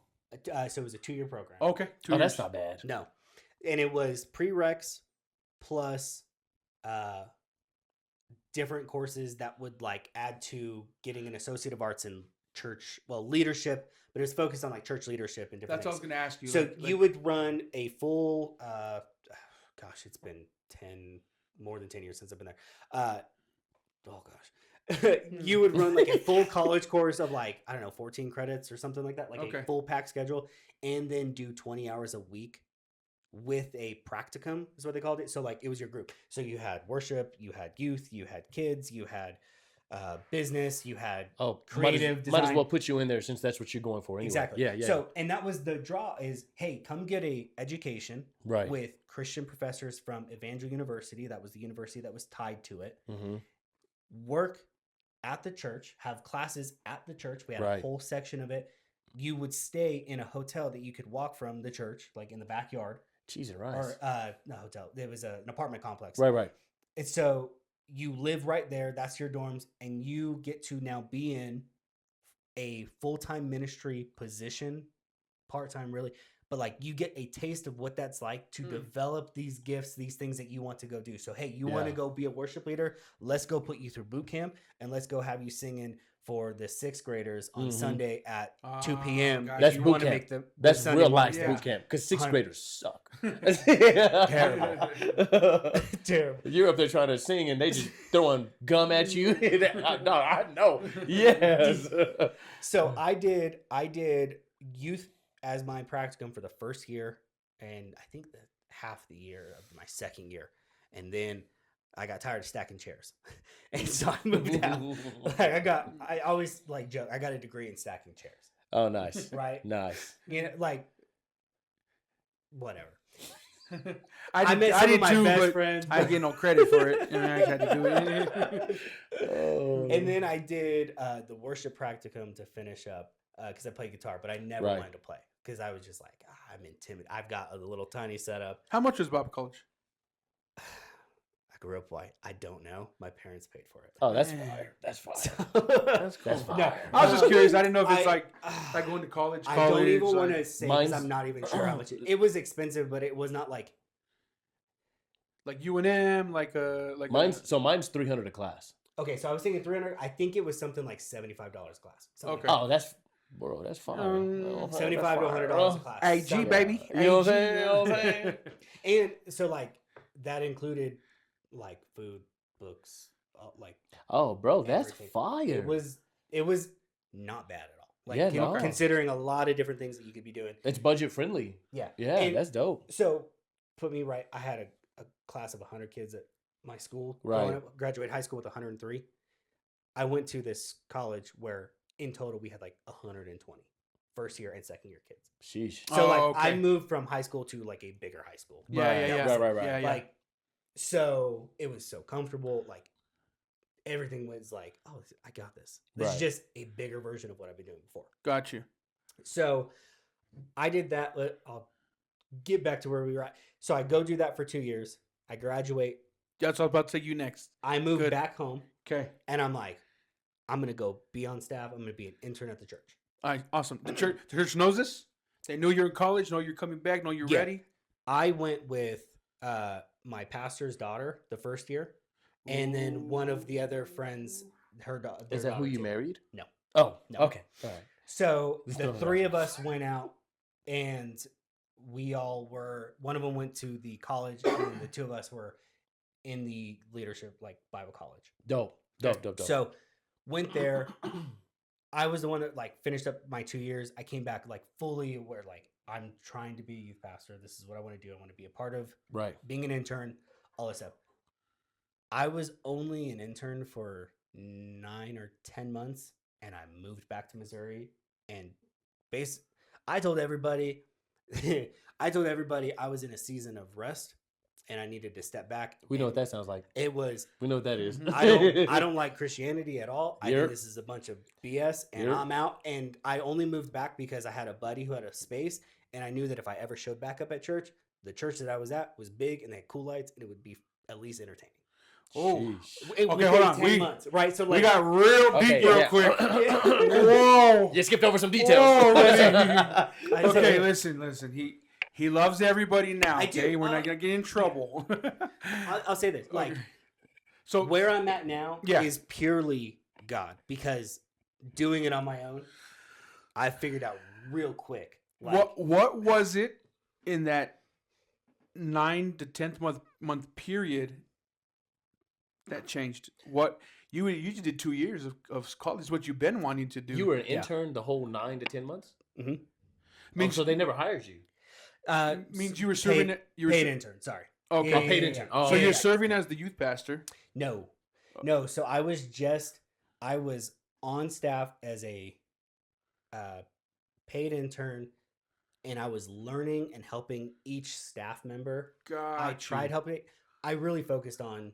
So it was a 2-year program. Okay. 2 Oh, years. that's not bad. No, and it was prereqs plus different courses that would like add to getting an Associate of Arts in church, leadership, but it was focused on like church leadership and different That's what I was things. going to ask you. So like- you would run a full, gosh, it's been more than 10 years since I've been there. Oh gosh. You would run like a full college course of like, I don't know, 14 credits or something like that, like Okay. a full pack schedule, and then do 20 hours a week with a practicum is what they called it. So like it was your group. So you had worship, you had youth, you had kids, you had business, you had Oh, creative might as design. well put you in there since that's what you're going for anyway. Exactly. Yeah, yeah. So, and that was the draw is, hey, come get a education right. with Christian professors from Evangel University. That was the university that was tied to it. Mm-hmm. Work at the church, have classes at the church. We had a Right. whole section of it. You would stay in a hotel that you could walk from the church, like in the backyard, Jesus or Christ. not hotel. It was an apartment complex. Right, right. And so you live right there. That's your dorms, and you get to now be in a full-time ministry position, part-time really, but like you get a taste of what that's like to develop these gifts, these things that you want to go do. So hey, you want to Yeah. go be a worship leader? Let's go put you through boot camp, and let's go have you singing for the 6th graders on Mhm. Sunday at 2 Ah, p.m. gotcha. That's you boot wanna camp. make the That's Sunday real morning life yeah. boot camp because 6th 100 graders suck. Terrible. Terrible. You're up there trying to sing and they just throwing gum at you. No, I know. Yes. So I did youth as my practicum for the first year, and I think that half the year of my second year, and then I got tired of stacking chairs, and so I moved out. Like I always like joke, I got a degree in stacking chairs, Oh, nice. right? Nice. You know, like whatever. I met I some of did my too, best but friends, I get no credit for it. And I just had to do it. Oh. and then I did the worship practicum to finish up because I play guitar, but I never Right. wanted to play because I was just like, I'm intimidated. I've got a little tiny setup. How much was Bible college? I grew up white. I don't know. My parents paid for it. Oh, that's Man. fire. That's fire. That's That's No, fire. I was just curious. I didn't know if it's I- like going to college. I don't even like- want to say because Mine's- I'm not even sure how much it was expensive, but it was not like like UNM, like Mine's 300 a class. okay. So I was thinking 300. I think it was something like $75 a class. Something Okay. like Oh, that's bro. That's fine. Um, That's 75 to fire, $100 bro. a class. AG Something. baby. You know what I'm AG, saying? You know what I'm saying? that. And so like that included like food, books, like Oh, bro, that's everything. fire. It was not bad at all. Like Yeah, no. considering a lot of different things that you could be doing. It's budget friendly. Yeah. Yeah, And that's dope. so put me right. I had a class of 100 kids at my school. Right. Graduate high school with 103. I went to this college where in total we had like 120 first year and second year kids. Sheesh. So like Oh, I okay. moved from high school to like a bigger high school. Yeah, Right, yeah, yeah. right. Yeah, yeah. Like so it was so comfortable. Like everything was like, oh, I got this. This Right. is just a bigger version of what I've been doing before. Got you. So I did that. I'll get back to where we were at. So I go do that for 2 years. I graduate. That's what I was about to say. You next. I move Good. back home, Okay. and I'm like, I'm gonna go be on staff. I'm gonna be an intern at the church. All right. Awesome. The church knows this. They know you're in college. Know you're coming back. Know you're Yeah. ready. I went with my pastor's daughter the first year, and then one of the other friends, her daughter. Is that who you married? No. Oh, No. okay. All right. So Just the throwing it three out of us went out, and we all were. One of them went to the college, and the two of us were in the leadership like Bible college. Dope. So went there. I was the one that like finished up my 2 years. I came back like fully aware, like I'm trying to be a youth pastor. This is what I want to do. I want to be a part of Right. being an intern, all this stuff. I was only an intern for 9 or 10 months, and I moved back to Missouri. And I told everybody, I was in a season of rest, and I needed to step back. We know and what that sounds like. it was. We know what that is. I don't like Christianity at all. I Yep. think this is a bunch of BS, and Yep. I'm out. And I only moved back because I had a buddy who had a space, and I knew that if I ever showed back up at church, the church that I was at was big and they had cool lights, and it would be at least entertaining. Oh, Sheesh. It Okay, within hold on. 10 months, right? So like, we got real Okay, deep real yeah. quick. Yeah. Whoa. You skipped over some Whoa, details. man. I Okay, said- listen. He loves everybody now. I do. Okay, we're not gonna get in trouble. I'll say this: like so where I'm at now Yeah. is purely God, because doing it on my own, I figured out real quick. Like, what was it in that 9 to 10th month period that changed? What you did 2 years of college. What you've been wanting to do. You were an Yeah. intern the whole 9 to 10 months? Mhm. means So they never hired you? means you were serving. You were paid intern. Sorry. Okay. Yeah, Oh, paid intern. Oh, So yeah, you're yeah. serving as the youth pastor. No, Oh. no. So I was on staff as a paid intern, and I was learning and helping each staff member. I tried helping. I really focused on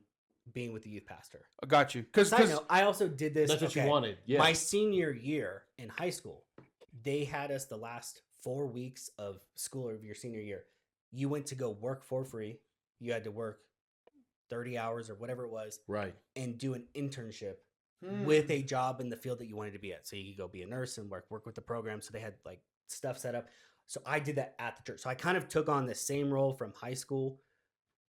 being with the youth pastor. I got you. Because Side note, I also did this. That's what okay, you wanted. Yeah. My senior year in high school, they had us the last 4 weeks of school of your senior year. You went to go work for free. You had to work 30 hours or whatever it was Right. and do an internship Hmm. with a job in the field that you wanted to be at. So you could go be a nurse and work with the program. So they had like stuff set up. So I did that at the church. So I kind of took on the same role from high school.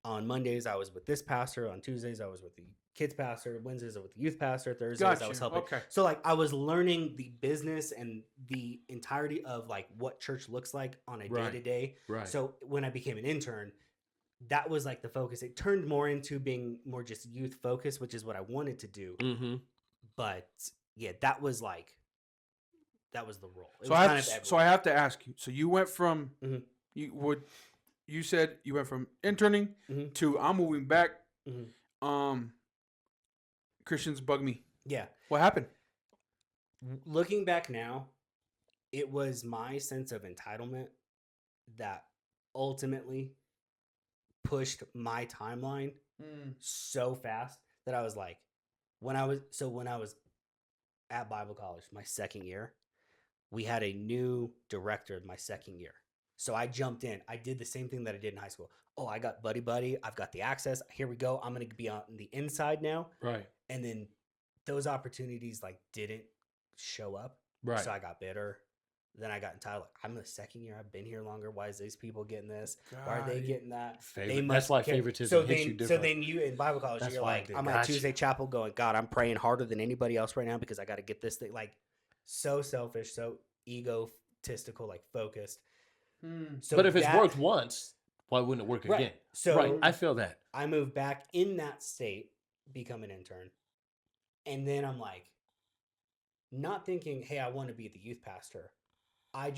On Mondays, I was with this pastor. On Tuesdays, I was with the kids pastor. Wednesdays, I was with the youth pastor. Thursdays, Got I you. was helping. Okay. So like I was learning the business and the entirety of like what church looks like on a Right. day to day. Right. So when I became an intern, that was like the focus. It turned more into being more just youth focused, which is what I wanted to do. Mm-hmm. But yeah, that was the role. It So was I kind have, of so I have to ask you. So you went from Mhm. you said you went from interning Mhm. to I'm moving back. Mhm. Christians bug me. yeah. What happened? Looking back now, it was my sense of entitlement that ultimately pushed my timeline so fast that I was like, when I was at Bible college, my second year, we had a new director my second year. So I jumped in. I did the same thing that I did in high school. Oh, I got buddy. I've got the access. Here we go. I'm going to be on the inside now. Right. And then those opportunities like didn't show up. Right. So I got bitter. Then I got entitled. Like, I'm the second year. I've been here longer. Why is these people getting this? Why are they Got getting that? That's why care. favoritism hits you So different. then you in Bible college, That's you're why like, they I'm got at you. Tuesday Chapel going, God, I'm praying harder than anybody else right now because I got to get this thing. Like, so selfish, so egotistical, like focused. So but if it's that- worked once, why wouldn't it work Right. again? So Right. I feel that. I moved back in that state, become an intern. And then I'm like, not thinking, hey, I want to be the youth pastor. I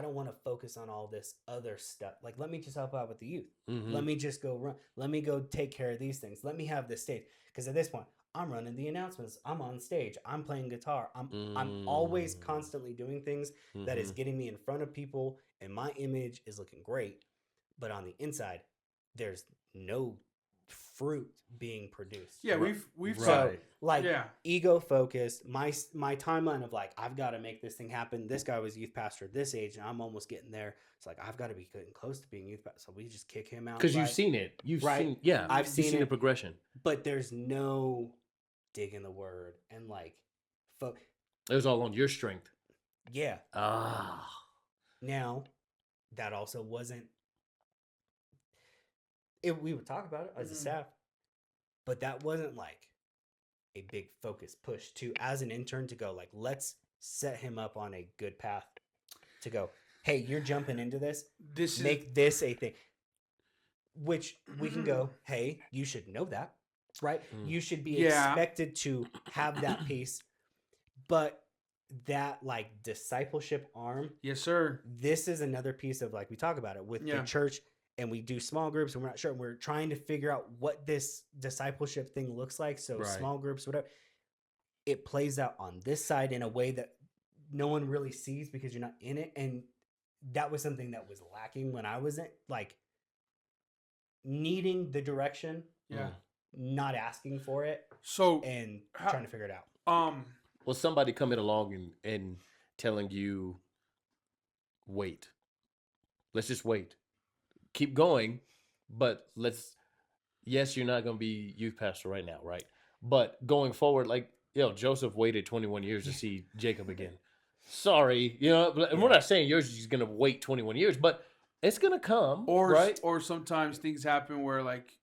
don't want to focus on all this other stuff. Like, let me just help out with the youth. Mhm. Let me just go run. Let me go take care of these things. Let me have this stage. Because at this point, I'm running the announcements. I'm on stage. I'm playing guitar. I'm always Mm. constantly doing things that is Mhm. getting me in front of people, and my image is looking great. But on the inside, there's no fruit being produced. Yeah, Right. we've Right. So like Yeah. ego focused, my timeline of like I've got to make this thing happen. This guy was youth pastor at this age, and I'm almost getting there. It's like I've got to be getting close to being youth pastor. So we just kick him out. Because you've right? seen it. You've Right. seen, yeah. I've you've seen the it. progression. But there's no dig in the word and like, It was all on your strength. yeah. Ah. Now, that also wasn't. We would talk about it as a staff, but that wasn't like a big focus push to as an intern to go like let's set him up on a good path to go. Hey, you're jumping into this. This is Make this a thing. which we can go, hey, you should know that, right? Mm. You should be Yeah. expected to have that peace. But that like discipleship arm, Yes, sir. this is another piece of like we talk about it with Yeah. the church, and we do small groups and we're not sure. We're trying to figure out what this discipleship thing looks like. So Right. small groups, whatever, it plays out on this side in a way that no one really sees because you're not in it. And that was something that was lacking when I was in, like needing the direction, Yeah. not asking for it, So, and How- trying to figure it out. Well, somebody coming along and telling you, wait, let's just wait, keep going, but yes, you're not going to be youth pastor right now, right? But going forward, like, Joseph waited 21 years to see Jacob again. Sorry, and we're not saying yours is going to wait 21 years, but it's going to come, right? or sometimes things happen where like,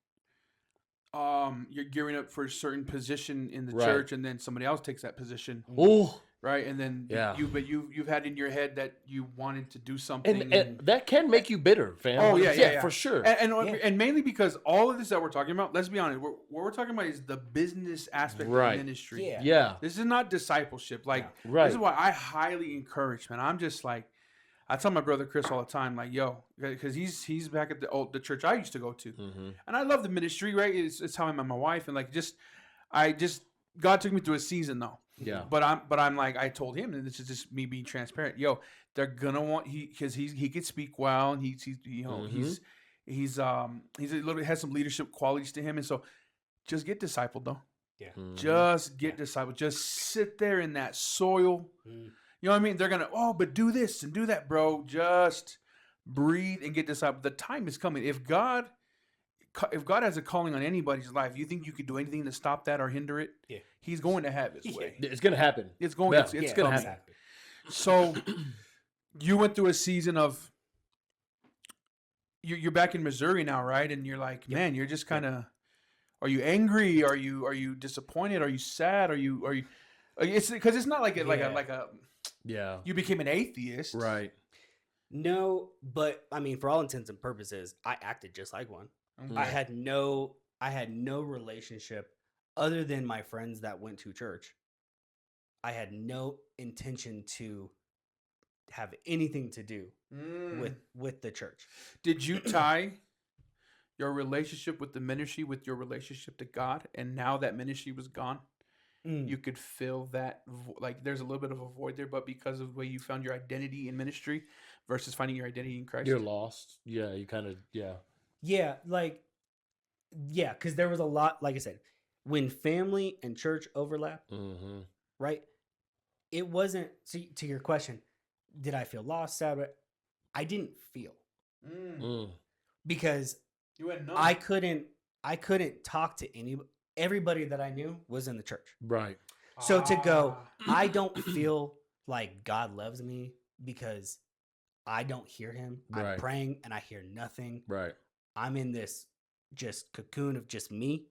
you're gearing up for a certain position in the Right. church, and then somebody else takes that position, Oh, right? And then Yeah. you've had in your head that you wanted to do something, and that can make you bitter, fam. Oh, yeah. for sure. and mainly because all of this that we're talking about, let's be honest, what we're talking about is the business aspect Right. of ministry. Yeah. Yeah, This is not discipleship. Like, right. this is why I highly encourage, man. I'm just like, I tell my brother Chris all the time, like, yo, because he's back at the church I used to go to, Mm-hmm. and I love the ministry, right? It's how I met my wife, and like, God took me through a season though. Yeah. But I'm like, I told him, and this is just me being transparent. Yo, they're gonna want because he could speak well, and he's he's a little has some leadership qualities to him, and so just get discipled though. Mm-hmm. Just get discipled. Just sit there in that soil. Mm. You know what I mean? They're gonna, but do this and do that, bro. Just breathe and get discipled. The time is coming. If God has a calling on anybody's life, you think you could do anything to stop that or hinder it? Yeah. He's going to have his Yeah. way. It's gonna happen. It's going. Yeah. It's Yeah, gonna happen. exactly. So you went through a season of. You're back in Missouri now, right? And you're like, man, you're just kind of. Are you angry? Are you disappointed? Are you sad? Are you? It's because it's not like a Yeah. you became an atheist, Right. No, but I mean, for all intents and purposes, I acted just like one. Okay. I had no relationship other than my friends that went to church. I had no intention to have anything to do Mm. with the church. Did you tie your relationship with the ministry with your relationship to God, and now that ministry was gone, you could feel that like there's a little bit of a void there, but because of the way you found your identity in ministry versus finding your identity in Christ? You're lost. Yeah. You kind of. Yeah. Yeah, because there was a lot, like I said, when family and church overlap, Mm-hmm. right? It wasn't, to your question, did I feel lost, sad? I didn't feel, Mm. because You had none. I couldn't talk to everybody that I knew was in the church. Right. So to go, Ah. I don't feel like God loves me because I don't hear him. Right. I'm praying and I hear nothing. Right. I'm in this just cocoon of just me.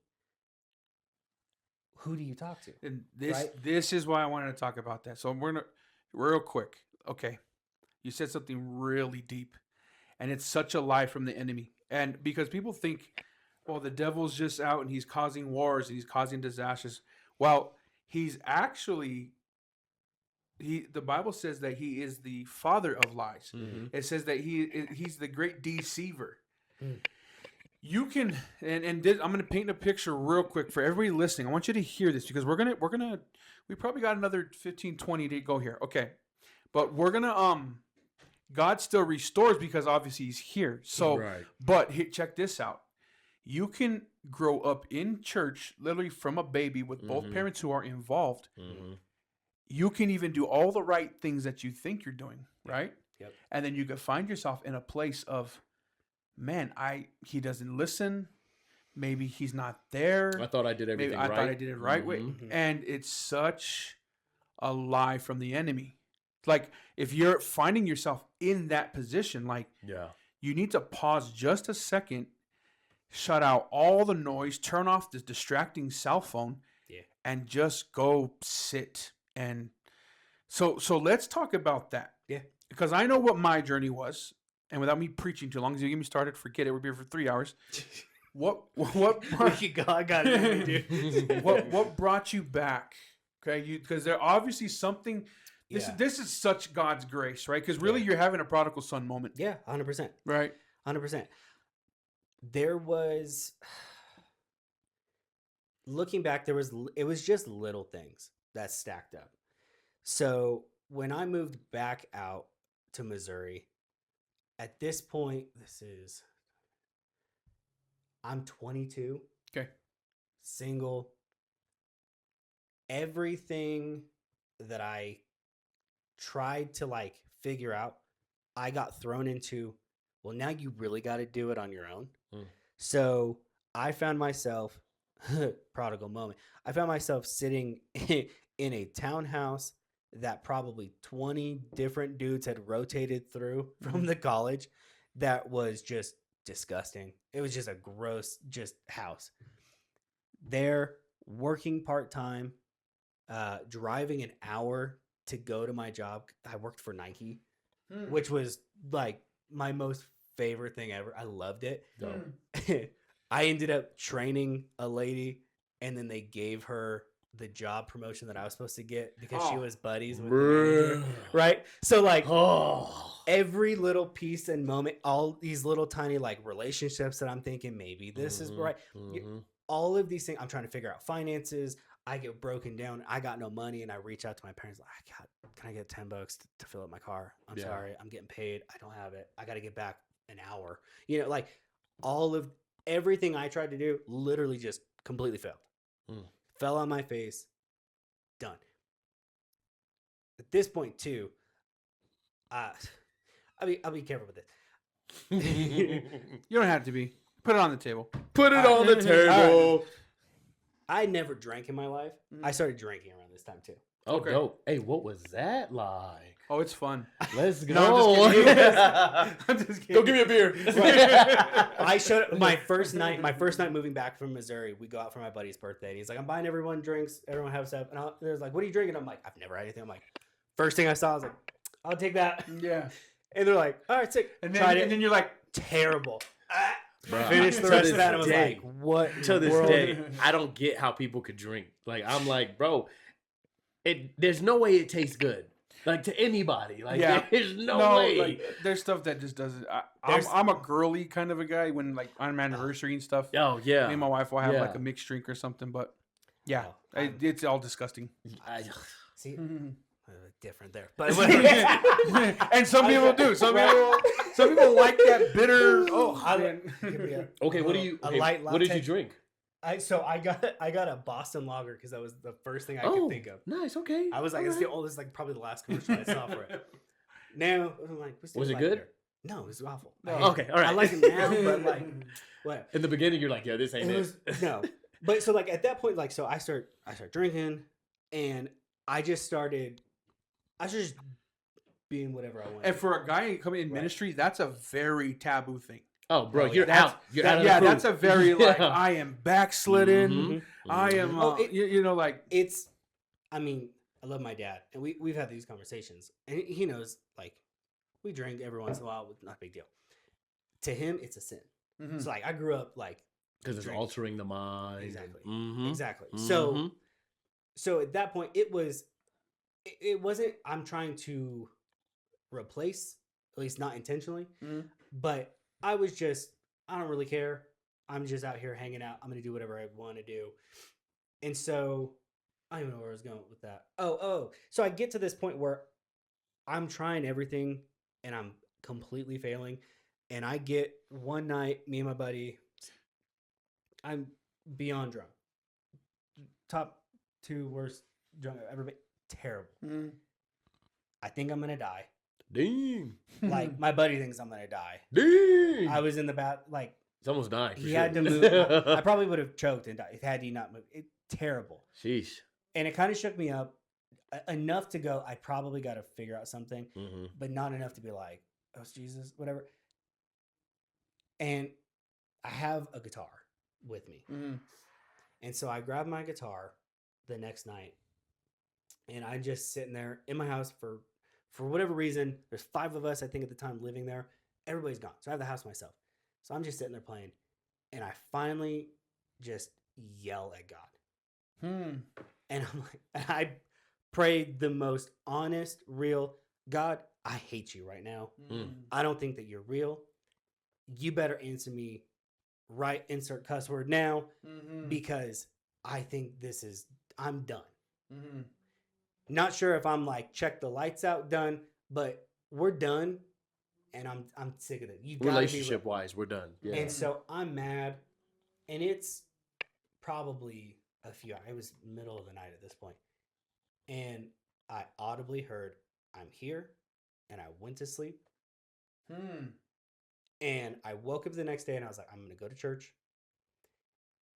Who do you talk to? And this Right? this is why I wanted to talk about that. So we're gonna real quick. Okay, you said something really deep, and it's such a lie from the enemy. And because people think, well, the devil's just out and he's causing wars and he's causing disasters. Well, he's actually the Bible says that he is the father of lies. Mm-hmm. It says that he's the great deceiver. Mm. You can I'm gonna paint a picture real quick for everybody listening. I want you to hear this because we probably got another 15, 20 to go here. Okay. But we're gonna God still restores because obviously he's here. So Right. but check this out. You can grow up in church literally from a baby with both Mhm. parents who are involved. Mm-hmm. You can even do all the right things that you think you're doing, right? Yep. And then you could find yourself in a place of, man, he doesn't listen. Maybe he's not there. I thought I did Maybe everything I right. thought I did it right way. Mhm. And it's such a lie from the enemy. Like if you're finding yourself in that position, like Yeah. you need to pause just a second, shut out all the noise, turn off the distracting cell phone, Yeah. and just go sit. And so let's talk about that. Yeah. Because I know what my journey was. and without me preaching too long, as you get me started, forget it. We'll be here for 3 hours. What We could go. I got it, dude. what brought you back? Okay, because there obviously something. This is such God's grace, right? Because really, you're having a prodigal son moment, Yeah, 100%. right? 100%. There was, looking back, it was just little things that stacked up. So when I moved back out to Missouri, at this point, I'm 22. Okay. Single. Everything that I tried to like figure out, I got thrown into, well, now you really got to do it on your own. So I found myself, prodigal moment, I found myself sitting in a townhouse that probably 20 different dudes had rotated through from the college that was just disgusting. It was just a gross just house. There, working part-time, driving an hour to go to my job. I worked for Nike, which was like my most favorite thing ever. I loved it. I ended up training a lady, and then they gave her the job promotion that I was supposed to get because she was buddies with the manager, right? So like every little piece and moment, all these little tiny like relationships that I'm thinking maybe this is right. All of these things, I'm trying to figure out finances. I get broken down. I got no money, and I reach out to my parents like, can I get $10 to fill up my car? I'm sorry, I'm getting paid. I don't have it. I got to get back an hour. You know, like everything I tried to do literally just completely failed. Fell on my face. Done. At this point too, I'll be careful with this. You don't have to be. Put it on the table. Put it on the table. I never drank in my life. I started drinking around this time too. Oh, Okay. dope. Hey, what was that like? Oh, it's fun. Let's go. No, I'm just kidding. I'm just kidding. Go give me a beer. I showed up my first night moving back from Missouri. We go out for my buddy's birthday, and he's like, "I'm buying everyone drinks. Everyone have stuff." And there's like, "What are you drinking?" I'm like, "I've never had anything." I'm like, first thing I saw, I was like, "I'll take that." Yeah. And they're like, "All right, sick." And Tried then, it. and then you're like, terrible. Bruh, Finished the to rest of this that and was day- like, "What To in the this world?" day, I don't get how people could drink. Like, I'm like, bro, there's no way it tastes good. Like, to anybody. Like, Yeah. there's no way. like, there's stuff that just doesn't. There's- I'm a girly kind of a guy when like on my anniversary and stuff. Oh, yeah. Me and my wife will have Yeah. like a mixed drink or something, but yeah, No, it's all disgusting. See, Mm-hmm. different there, but whatever. And some people do. Some people like that bitter. Oh, man. Give me a Okay, what do little- you? a Okay, light what did you latte. drink? I got a Boston Lager because that was the first thing I Oh, could think of. nice. Okay. I was like, it's the oldest, like probably the last commercial I saw for it. Now I'm like, we still Was it like good? beer. No, it was awful. No. I hate Okay, it. all right. I like it now, but like, what? In the beginning, you're like, yeah, this ain't It it. was no, but so like at that point, like so I start drinking, and I just started just being whatever I want. And for a guy coming in Right. ministry, that's a very taboo thing. Oh, bro, Oh, yeah. you're That's- out. You're out of the Yeah, crew. that's a very like Yeah. I am backslidden. Mhm. I am, Oh, it- you know, like It's, I mean, I love my dad, and we've had these conversations, and he knows like we drink every once in a while, not a big deal. To him, it's a sin. mhm. So like I grew up like Because it's drink. altering the mind. Exactly. Mhm. exactly. Mhm. So at that point, it wasn't. I'm trying to replace, at least not intentionally, Mhm. but I was just. I don't really care. I'm just out here hanging out. I'm gonna do whatever I want to do, and so I don't even know where I was going with that. Oh. So I get to this point where I'm trying everything and I'm completely failing. And I get one night, me and my buddy, I'm beyond drunk. Top 2 worst drunk I've ever been. Terrible. Mhm. I think I'm gonna die. Dang. Like my buddy thinks I'm gonna die. Dang. I was in the bath, like It's almost dying. he had to move. I probably would have choked and died had he not moved. Terrible. Sheesh. And it kind of shook me up enough to go, I probably got to figure out something, Mm-hmm. but not enough to be like, oh, Jesus, whatever. And I have a guitar with me. Mhm. And so I grabbed my guitar the next night and I'm just sitting there in my house for whatever reason. There's 5 of us, I think, at the time living there. everybody's gone. So I have the house to myself. So I'm just sitting there playing, and I finally just yell at God. And I'm like, and I prayed the most honest, real, God, I hate you right now. I don't think that you're real. You better answer me right, insert cuss word now, because I think I'm done. Not sure if I'm like, check the lights out, done, but we're done, and I'm sick of it. You gotta be real. Relationship wise, we're done. Yeah. And so I'm mad, and it's probably it was middle of the night at this point, and I audibly heard, I'm here, and I went to sleep, and I woke up the next day, and I was like, I'm gonna go to church.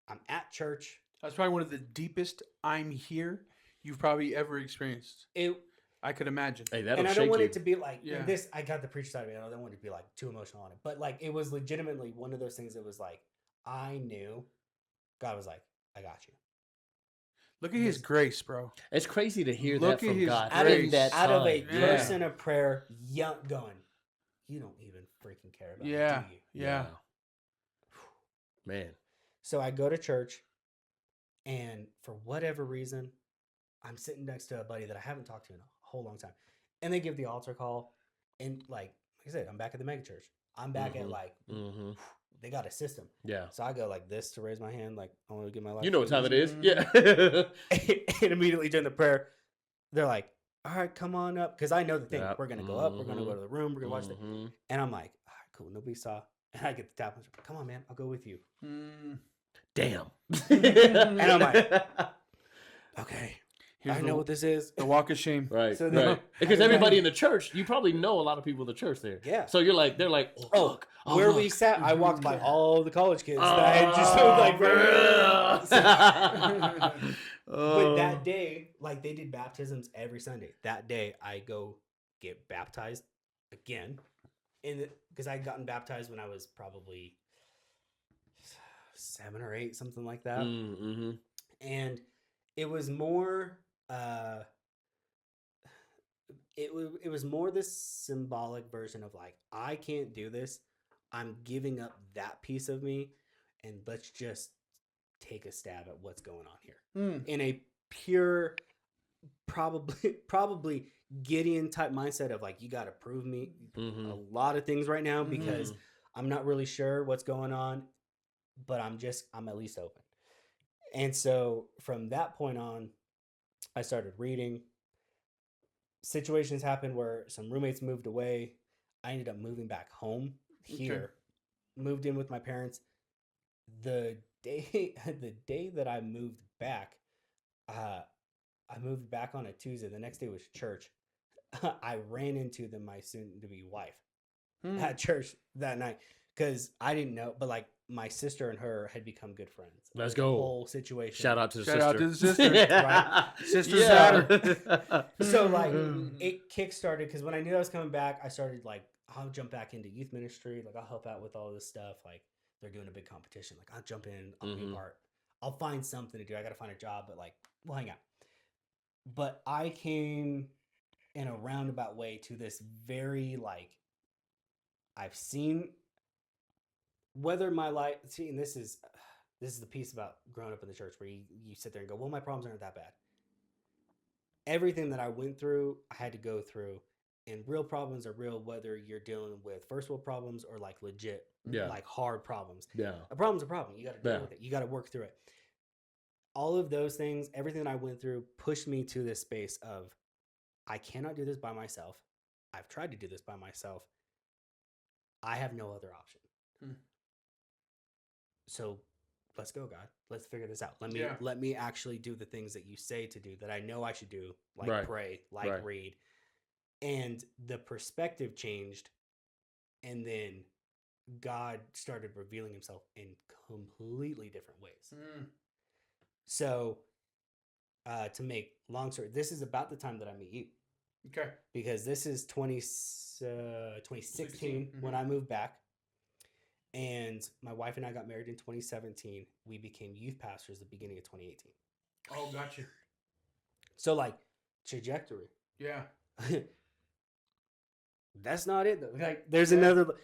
I'm at church. That's probably one of the deepest "I'm here" you've probably ever experienced. I could imagine. Hey, that'll And I shake don't want you. it to be like Yeah. this. I got the preacher side of it. I don't want it to be like too emotional on it, but like it was legitimately one of those things that was like, I knew God was like, I got you. Look at his grace, bro. It's crazy to hear Look that at from his God. grace. in that Out of a time. Yeah. person of prayer, going, you don't even freaking care about Yeah. me, do you? Yeah. Man. So I go to church, and for whatever reason, I'm sitting next to a buddy that I haven't talked to in a whole long time, and they give the altar call, and like I said, I'm back at the mega church. I'm back at like Mm-hmm. they got a system. Yeah. So I go like this to raise my hand, like I want to give my life. You know to what time it is? Mhm. Yeah. And immediately during the prayer, they're like, "All right, come on up," because I know the thing. Yep. We're gonna go up. We're gonna go to the room. We're gonna watch it. Mhm. And I'm like, "All right, cool. Nobody saw." And I get the tap. Come on, man. I'll go with you. Damn. And I'm like, okay, Here's I know what this is. the walk of shame. right. So then- right. Because everybody in the church, you probably know a lot of people in the church there. Yeah. So you're like, they're like, oh, Oh, look. Oh, Where look. we sat, I walked by all the college kids that I had just But that day, like they did baptisms every Sunday. That day, I go get baptized again, because I had gotten baptized when I was probably 7 or 8, something like that. Mm-hmm. And it was more. It was more this symbolic version of like, I can't do this. I'm giving up that piece of me, and let's just take a stab at what's going on here in a pure, probably Gideon type mindset of like, you got to prove me Mm-hmm. a lot of things right now because I'm not really sure what's going on, but I'm at least open. And so from that point on, I started reading. Situations happened where some roommates moved away. I ended up moving back home here, moved in with my parents. The day that I moved back, I moved back on a Tuesday. The next day was church. I ran into my soon-to-be wife at church that night because I didn't know, but like my sister and her had become good friends. Let's The go. whole situation. Shout out to the Shout sister. out to the sister. Yeah. Sister Yeah. So like it kick-started because when I knew I was coming back, I started like, I'll jump back into youth ministry. Like I'll help out with all this stuff. Like they're doing a big competition. Like I'll jump in, I'll be a part. I'll find something to do. I got to find a job, but like we'll hang out. But I came in a roundabout way to this very like, I've seen whether my life, see, and this is the piece about growing up in the church where you sit there and go, well, my problems aren't that bad. Everything that I went through, I had to go through. And real problems are real, whether you're dealing with first world problems or like legit, like hard problems. Yeah. A problem's a problem. You got to deal Yeah. with it. You got to work through it. All of those things, everything that I went through pushed me to this space of, I cannot do this by myself. I've tried to do this by myself. I have no other option. So let's go, God. Let's figure this out. Let me actually do the things that you say to do that I know I should do, like Right. pray, like Right. read. And the perspective changed, and then God started revealing himself in completely different ways. So to make long story, this is about the time that I meet you, Okay. because this is 2016 when Mhm. I moved back. And my wife and I got married in 2017. We became youth pastors at the beginning of 2018. Oh, gotcha. So like trajectory. Yeah. That's not it though. Like there's another,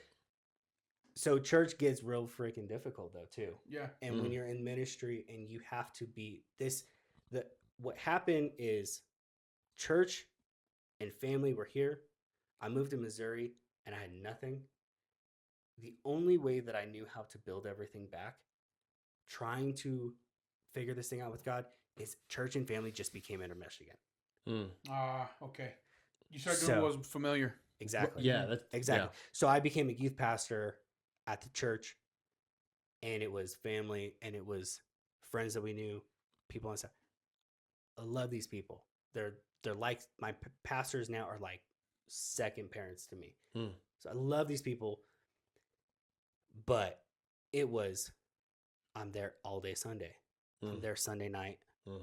So church gets real freaking difficult though too. Yeah. And when you're in ministry and you have to be what happened is church and family were here. I moved to Missouri and I had nothing. The only way that I knew how to build everything back, trying to figure this thing out with God, is church and family just became intermeshed again. Okay. You started doing what was familiar. Exactly. Yeah, that's Exactly. So I became a youth pastor at the church, and it was family and it was friends that we knew, people and stuff. I love these people. They're like my pastors now are like second parents to me. So I love these people, but it was I'm there all day Sunday. I'm there Sunday night.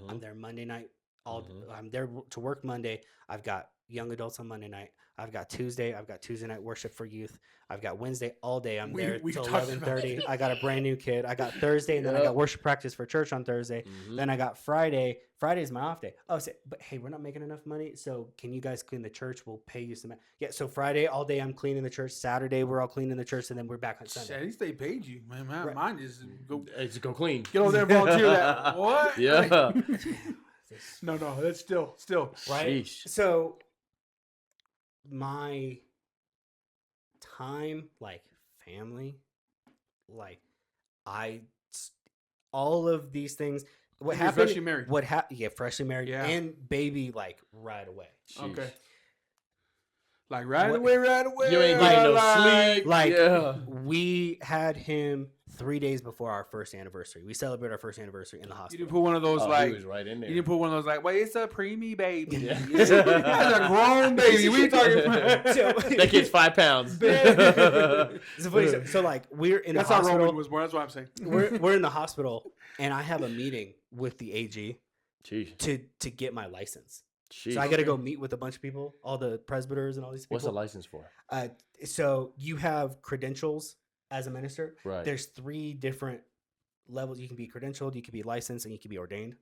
I'm there Monday night. I'm there to work Monday. I've got young adults on Monday night. I've got Tuesday. I've got Tuesday night worship for youth. I've got Wednesday all day. I'm there We've till talked about 11:30. it. I got a brand new kid. I got Thursday, and then I got worship practice for church on Thursday. Then I got Friday. Friday's my off day. Oh, but hey, we're not making enough money, so can you guys clean the church? We'll pay you some. Yeah, so Friday all day I'm cleaning the church. Saturday we're all cleaning the church, and then we're back on Sunday. At least they paid you, man. Right. Mine is go Just go clean. get over there and volunteer that. What? Yeah. No, that's still. Right. Sheesh. So my time, like family, like all of these things. What You're happened? freshly married. What happened? Yeah, freshly married, Yeah. and baby, like right away. Sheesh. Okay. Like right What- away. You ain't getting no sleep. Like yeah. we had him 3 days before our first anniversary. We celebrated our first anniversary in the You hospital. didn't put one of those Oh, like. he was right in there. You didn't put one of those like. Wait, it's a preemie baby. Yeah. That's a grown baby. We talking about. That kid's 5 pounds. It's a funny story. So like we're in That's the how hospital. Roman was born. That's what I'm saying. we're in the hospital, and I have a meeting with the AG Sheesh. to get my license. Sheesh. So I got to go meet with a bunch of people, all the presbyters and all these people. What's the license for? So you have credentials as a minister. Right. There's 3 different levels. You can be credentialed, you can be licensed, and you can be ordained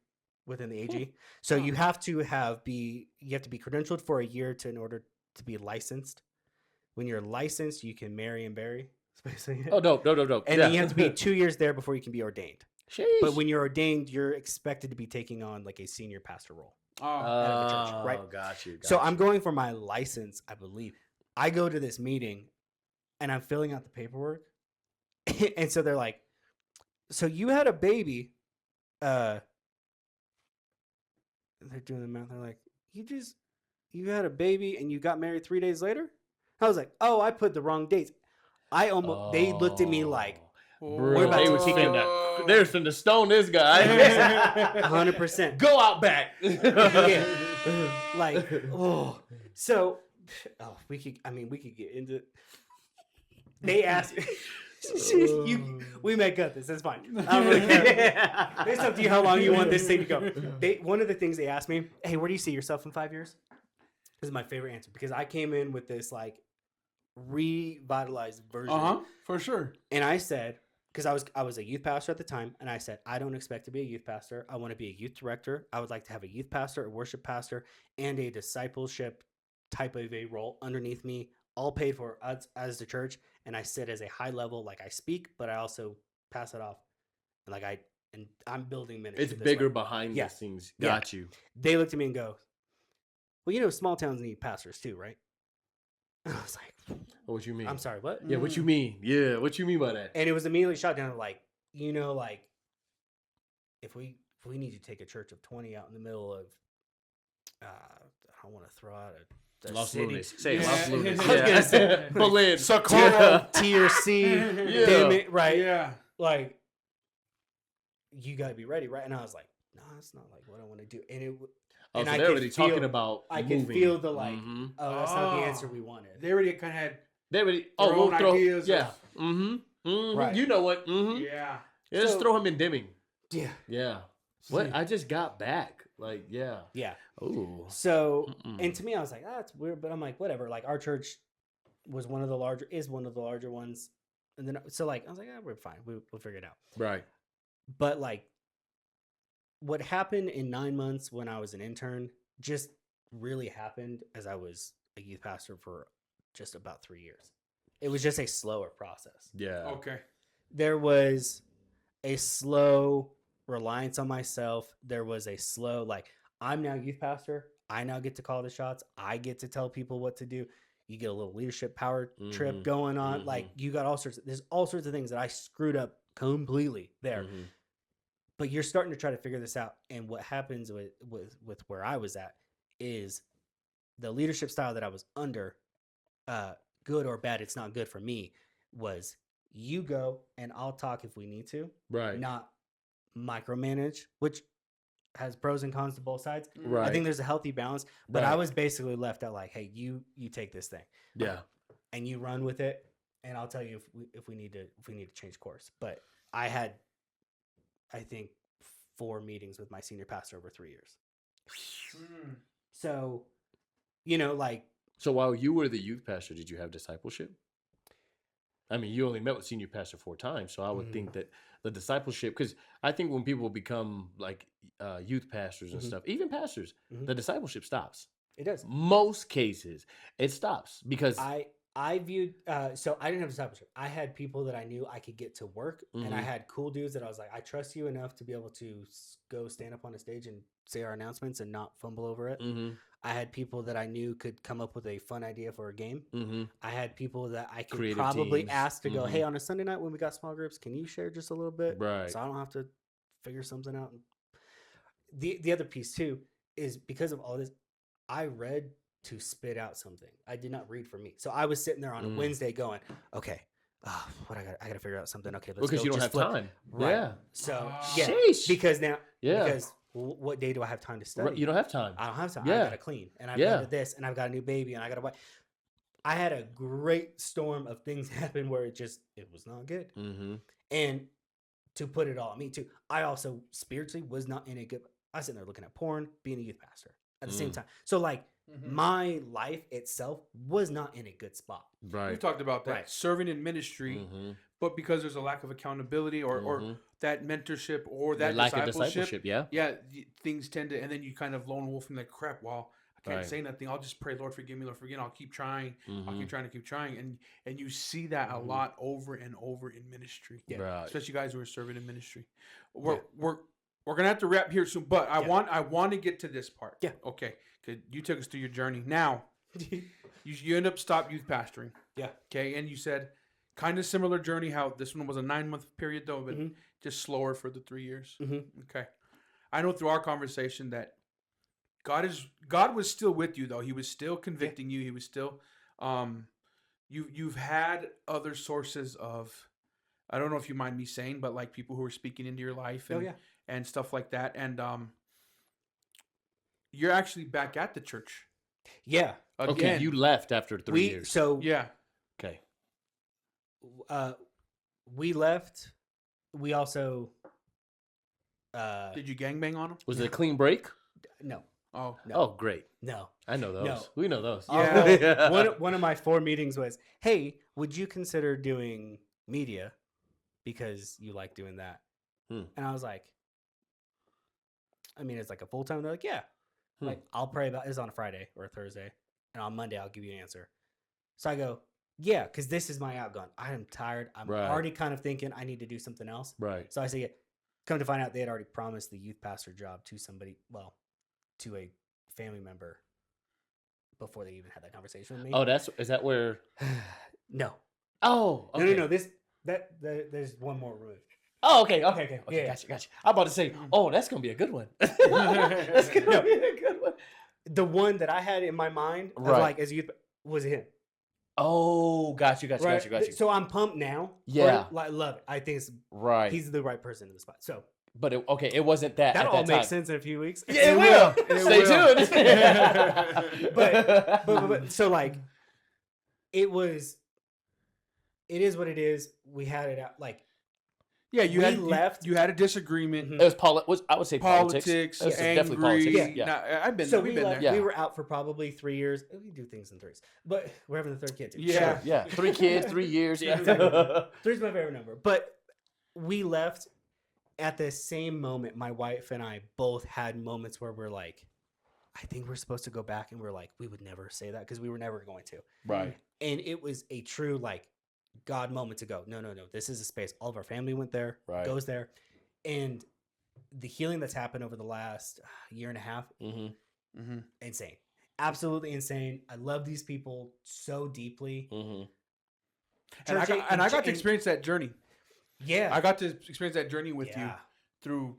within the AG. So you have to be credentialed for a year in order to be licensed. When you're licensed, you can marry and bury. That's basically it. Oh, dope. And then you have to be 2 years there before you can be ordained. Sheesh. But when you're ordained, you're expected to be taking on like a senior pastor role. Oh, of the church, right? Got you. So I'm going for my license, I believe. I go to this meeting and I'm filling out the paperwork. And so they're like, so you had a baby. They're doing the math. They're like, you had a baby and you got married 3 days later? I was like, oh, I put the wrong dates. They looked at me like, Bro, about they to was kick him. they was finna stone this guy. 100%. Go out back. Yeah. Like, oh. So, we could get into. They asked. We may cut this. That's fine. I don't really care. It's up to you how long you want this thing to go. One of the things they asked me, hey, where do you see yourself in 5 years? This is my favorite answer because I came in with this like revitalized version. For sure. And I said, because I was a youth pastor at the time, and I said, I don't expect to be a youth pastor. I want to be a youth director. I would like to have a youth pastor, a worship pastor, and a discipleship type of a role underneath me, all paid for as the church. And I sit as a high level, like I speak, but I also pass it off. And I'm building ministry. It's this bigger way. behind Yeah. the scenes. Yeah. Got you. They looked at me and go, well, small towns need pastors too, right? And I was like, What you mean? I'm sorry, what? Yeah, what you mean? Yeah, what you mean by that? And it was immediately shot down. Like, if we need to take a church of 20 out in the middle of, I don't want to throw out a Los city. Lunas. Say Yeah. Los Lunas. I was gonna say- Berlin. Socorro. TRC, Yeah. damn it, right? Yeah. Like, you got to be ready, right? And I was like, no, it's not like what I want to do. And Oh, and so I they're could already feel- talking about I could moving. feel the like, Mhm. oh, that's not the Oh. answer we wanted. They already kind of had. They already. Their Oh, we'll own throw. ideas of- Yeah. Mm-hmm. Mm-hmm. Right. You know what? Mm-hmm. Yeah. Yeah, just So- throw him in Deming. Yeah. Yeah. What? I just got back. Like, yeah. Yeah. Ooh. So, Mm-mm. and to me, I was like, that's weird. But I'm like, whatever. Like, our church is one of the larger ones. And then, so like, I was like, we're fine. We'll figure it out. Right. But like, what happened in 9 months when I was an intern just really happened as I was a youth pastor for just about 3 years. It was just a slower process. Yeah. Okay. There was a slow reliance on myself. There was a slow, like, I'm now youth pastor. I now get to call the shots. I get to tell people what to do. You get a little leadership power trip Mhm. going on. Like, you got there's all sorts of things that I screwed up completely there. Mhm. But you're starting to try to figure this out. And what happens with where I was at is the leadership style that I was under, good or bad, it's not good for me, was you go and I'll talk if we need to, Right. not micromanage, which has pros and cons to both sides. Right. I think there's a healthy balance, but I Right. was basically left at like, hey, you take this thing Yeah. and you run with it, and I'll tell you if we need to change course. But I had, I think, 4 meetings with my senior pastor over 3 years. Mm. So, you know, like, So while you were the youth pastor, did you have discipleship? I mean, you only met with senior pastor 4 times, so I would think that the discipleship, because I think when people become like youth pastors and stuff, even pastors, the discipleship stops. it does. Most cases, it stops because I viewed so I didn't have discipleship. I had people that I knew I could get to work, and I had cool dudes that I was like, I trust you enough to be able to go stand up on a stage and say our announcements and not fumble over it. I had people that I knew could come up with a fun idea for a game. I had people that I could Creative probably teams. ask to go, hey, on a Sunday night when we got small groups, can you share just a little bit? Right. So I don't have to figure something out. The other piece too is because of all this, I read to spit out something. I did not read for me. So I was sitting there on a Wednesday going, okay, what I gotta figure out something. Okay, let's because go. you don't Just have flip. time. Right. Yeah. So Ah. yeah, Sheesh. because now, Yeah. because what day do I have time to study? Right, you don't have time. I don't have time. Yeah. I gotta clean, and I've Yeah. got this, and I've got a new baby, and I gotta. I had a great storm of things happen where it was not good, and to put it all on me too. I also spiritually was not in a good. I was sitting there looking at porn, being a youth pastor at the same time. So like my life itself was not in a good spot. Right. We've talked about that. Right. Serving in ministry, but because there's a lack of accountability or that mentorship or that lack of discipleship, discipleship. Yeah. yeah, things tend to, and then you kind of lone wolf and like, crap, well, I can't Right. say nothing. I'll just pray, Lord, forgive me, Lord, forgive me. I'll keep trying. I'll keep trying. And you see that a lot over and over in ministry. Yeah. Right. Especially guys who are serving in ministry. We're gonna have to wrap here soon, but I want to get to this part. Yeah. Okay. Because you took us through your journey. Now, you end up stop youth pastoring. Yeah. Okay. And you said kind of similar journey. How this one was a 9-month period though, but just slower for the 3 years. Okay. I know through our conversation that God was still with you though. He was still convicting you. He was still you've had other sources of, I don't know if you mind me saying, but like people who are speaking into your life and and stuff like that. And you're actually back at the church Yeah. again. Okay. You left after 3 years. So Yeah. Okay. we left. We also Did you gangbang on him? Was it a clean break? no. Oh. No. Oh, great. No. I know those. No. We know those. Yeah. One of my 4 meetings was, hey, would you consider doing media because you like doing that? And I was like, I mean, it's like a full time. They're like, yeah. Like, I'll pray about this on a Friday or a Thursday, and on Monday I'll give you an answer. So I go, yeah, because this is my outgoing. I am tired. I'm Right. already kind of thinking I need to do something else. Right. So I say, come to find out, they had already promised the youth pastor job to somebody, well, to a family member before they even had that conversation with me. Oh, is that where? No. Oh. Okay. No. There's one more removed. Oh, okay. Okay. Yeah. Gotcha. I'm about to say, oh, that's gonna be a good one. That's gonna be a good one. The one that I had in my mind, of Right. like as a youth, was him. Oh, got you. So I'm pumped now. Yeah. I love it. I think Right. he's the right person in the spot. So But it wasn't that. that at all that makes time. sense in a few weeks. Yeah, it will. It Stay will. tuned. but so like it is what it is. We had it out like Yeah, We left. You had a disagreement. It was I would say politics. Politics, It was angry. definitely politics. Yeah. Nah, I've been so there. We've we been left, there. Yeah. we were out for probably 3 years. We do things in threes, but we're having the third kid too. Yeah. So, Yeah. 3 kids, 3 years. Yeah. three's my favorite number. But we left at the same moment. My wife and I both had moments where we're like, I think we're supposed to go back, and we're like, we would never say that because we were never going to. Right. And it was a true like God moment to go. No, no, no. This is a space. All of our family went there, Right. goes there, and the healing that's happened over the last year and a half, Mm-hmm. Mm-hmm. insane, absolutely insane. I love these people so deeply. Mm-hmm. And I Church got, and I got to and- experience that journey. Yeah, I got to experience that journey with you yeah. through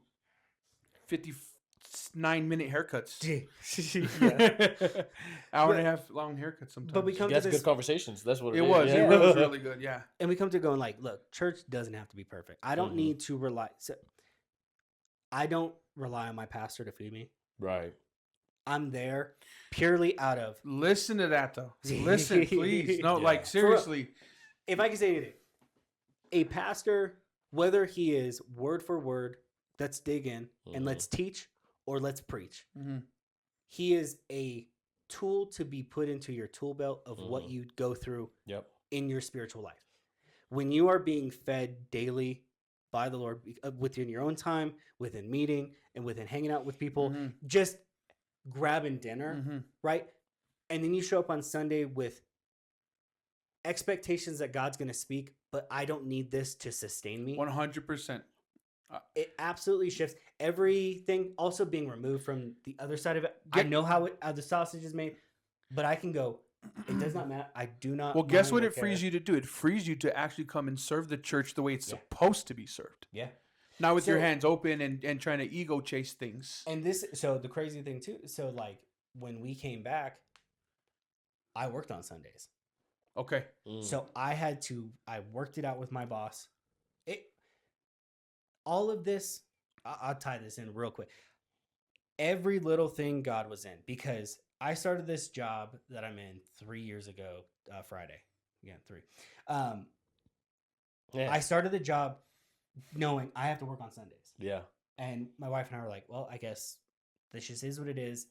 59-minute haircuts. Yeah. Hour and a half long haircuts sometimes. But we come to That's this, good conversations. That's what it it is. was. Yeah. It was really good. Yeah. and we come to going like, look, church doesn't have to be perfect. I don't Mhm. need to rely. So I don't rely on my pastor to feed me. Right. I'm there purely out of. Listen to that though. Listen, please. No, Yeah. like seriously. If I can say anything, a pastor, whether he is word for word, let's dig in and Mhm. let's teach or let's preach. Mhm. He is a tool to be put into your tool belt of what Mhm. you go through Yep. in your spiritual life. When you are being fed daily by the Lord within your own time, within meeting, and within hanging out with people, Mhm. just grabbing dinner, Mhm. right? And then you show up on Sunday with expectations that God's going to speak, but I don't need this to sustain me. 100%. It absolutely shifts everything. Also being removed from the other side of it. I Get- know how the sausage is made, but I can go. It does not matter. I do not. Well, guess mind what or it frees care. you to do? It frees you to actually come and serve the church the way it's Yeah. supposed to be served. Yeah. Not with your So- hands open and trying to ego chase things. And this, so the crazy thing too. So like when we came back, I worked on Sundays. Okay. Mm. So I worked it out with my boss. All of this, I'll tie this in real quick. Every little thing God was in, because I started this job that I'm in 3 years ago, Friday. Again, 3. Yeah. I started the job knowing I have to work on Sundays. yeah. And my wife and I were like, well, I guess this just is what it is.